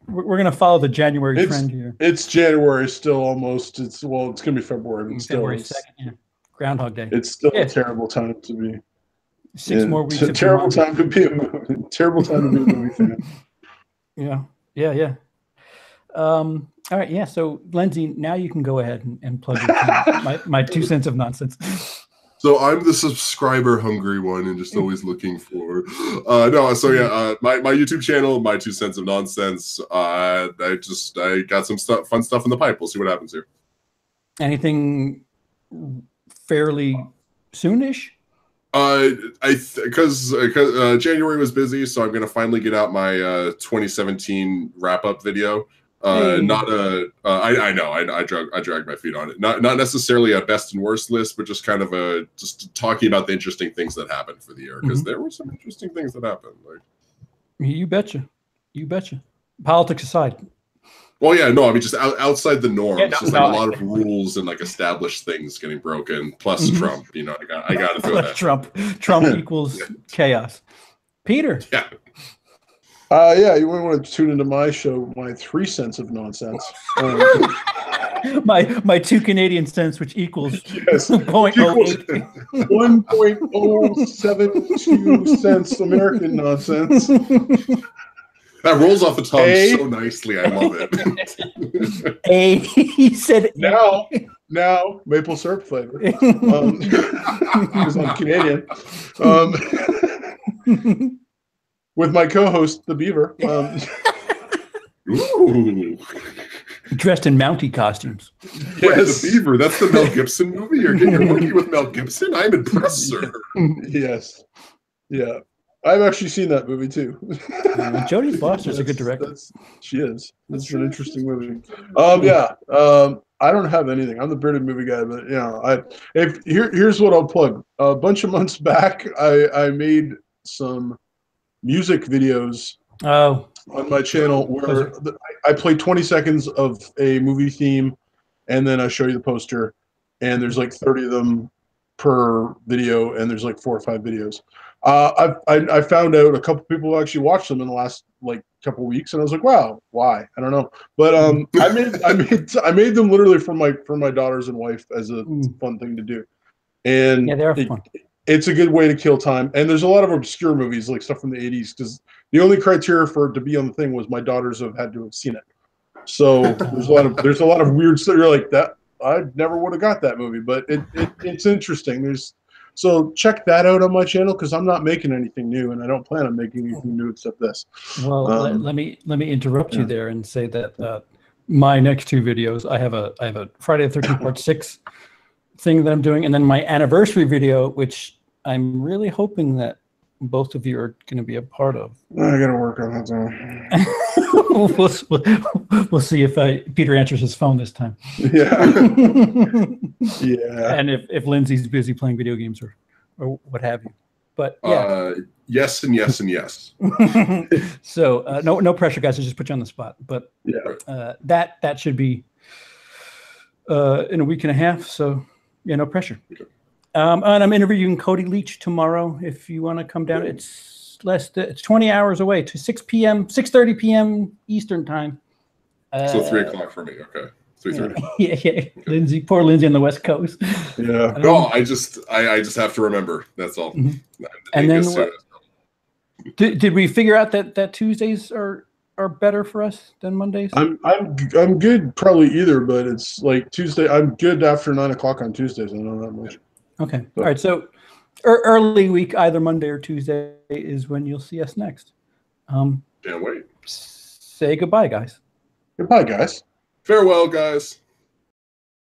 We're gonna follow the January trend here. It's January still almost. It's gonna be February, but still February 2nd, yeah. Groundhog Day. It's still a terrible time to be. 6 more weeks. Terrible time to be a movie fan. Yeah. All right, yeah. So Lindsey, now you can go ahead and plug your my 2 cents of nonsense. So I'm the subscriber hungry one and just always looking for my YouTube channel, my 2 cents of nonsense. I got some fun stuff in the pipe. We'll see what happens here. Anything fairly soonish? Because January was busy, so I'm gonna finally get out my 2017 wrap up video. I know I dragged my feet on it. Not necessarily a best and worst list, but just kind of just talking about the interesting things that happened for the year, because there were some interesting things that happened. Like, you betcha. Politics aside. Well, yeah, no, I mean just outside the norm. It's just like a lot of rules and like established things getting broken. Plus Trump, I got to throw that. Trump equals chaos. Peter. Yeah. You want to tune into my show, my 3 cents of nonsense. My 2 Canadian cents, which equals 0.08. 1.072 cents American nonsense. That rolls off the tongue so nicely. I love it. He said now maple syrup flavor. Because I'm Canadian. With my co-host, the Beaver. Ooh. Dressed in Mountie costumes. Yes. The Beaver. That's the Mel Gibson movie. You're getting a movie with Mel Gibson? I'm impressed, sir. Yes. Yeah. I've actually seen that movie too. Jodie Foster's a good director. She is. It's an interesting movie. I don't have anything. I'm the bearded movie guy, but here's what I'll plug. A bunch of months back, I made some music videos on my channel where I play 20 seconds of a movie theme, and then I show you the poster, and there's like 30 of them per video, and there's like 4 or 5 videos. I found out a couple people actually watched them in the last like couple weeks, and I was like, wow, why? I don't know, but I made them literally for my daughters and wife as a fun thing to do, and they're fun. It's a good way to kill time. And there's a lot of obscure movies, like stuff from the 80s, because the only criteria for it to be on the thing was my daughters have had to have seen it. So there's a lot of weird stuff. You're like, that I never would have got that movie, but it's interesting. So check that out on my channel, because I'm not making anything new, and I don't plan on making anything new except this. Well, let me interrupt you there and say that my next 2 videos, I have a Friday the 13th Part 6 thing that I'm doing, and then my anniversary video, which I'm really hoping that both of you are going to be a part of. I got to work on that. We'll see if Peter answers his phone this time. Yeah. Yeah. And if Lindsey's busy playing video games or what have you. But yeah. Yes and yes and yes. So no pressure, guys. I just put you on the spot. But that should be in a week and a half. So yeah, no pressure. And I'm interviewing Cody Leach tomorrow. If you want to come down, it's 20 hours away to 6:30 p.m. Eastern time. So 3 o'clock for me. Okay. 3:30. Yeah. Okay. Lindsey, poor Lindsey on the West Coast. Yeah. No, I just have to remember. That's all. Mm-hmm. And then did we figure out that Tuesdays are better for us than Mondays? I'm good probably either, but it's like Tuesday. I'm good after 9 o'clock on Tuesdays. I don't know that much. Okay. All right. So early week, either Monday or Tuesday is when you'll see us next. Can't wait. Say goodbye, guys. Goodbye, guys. Farewell, guys.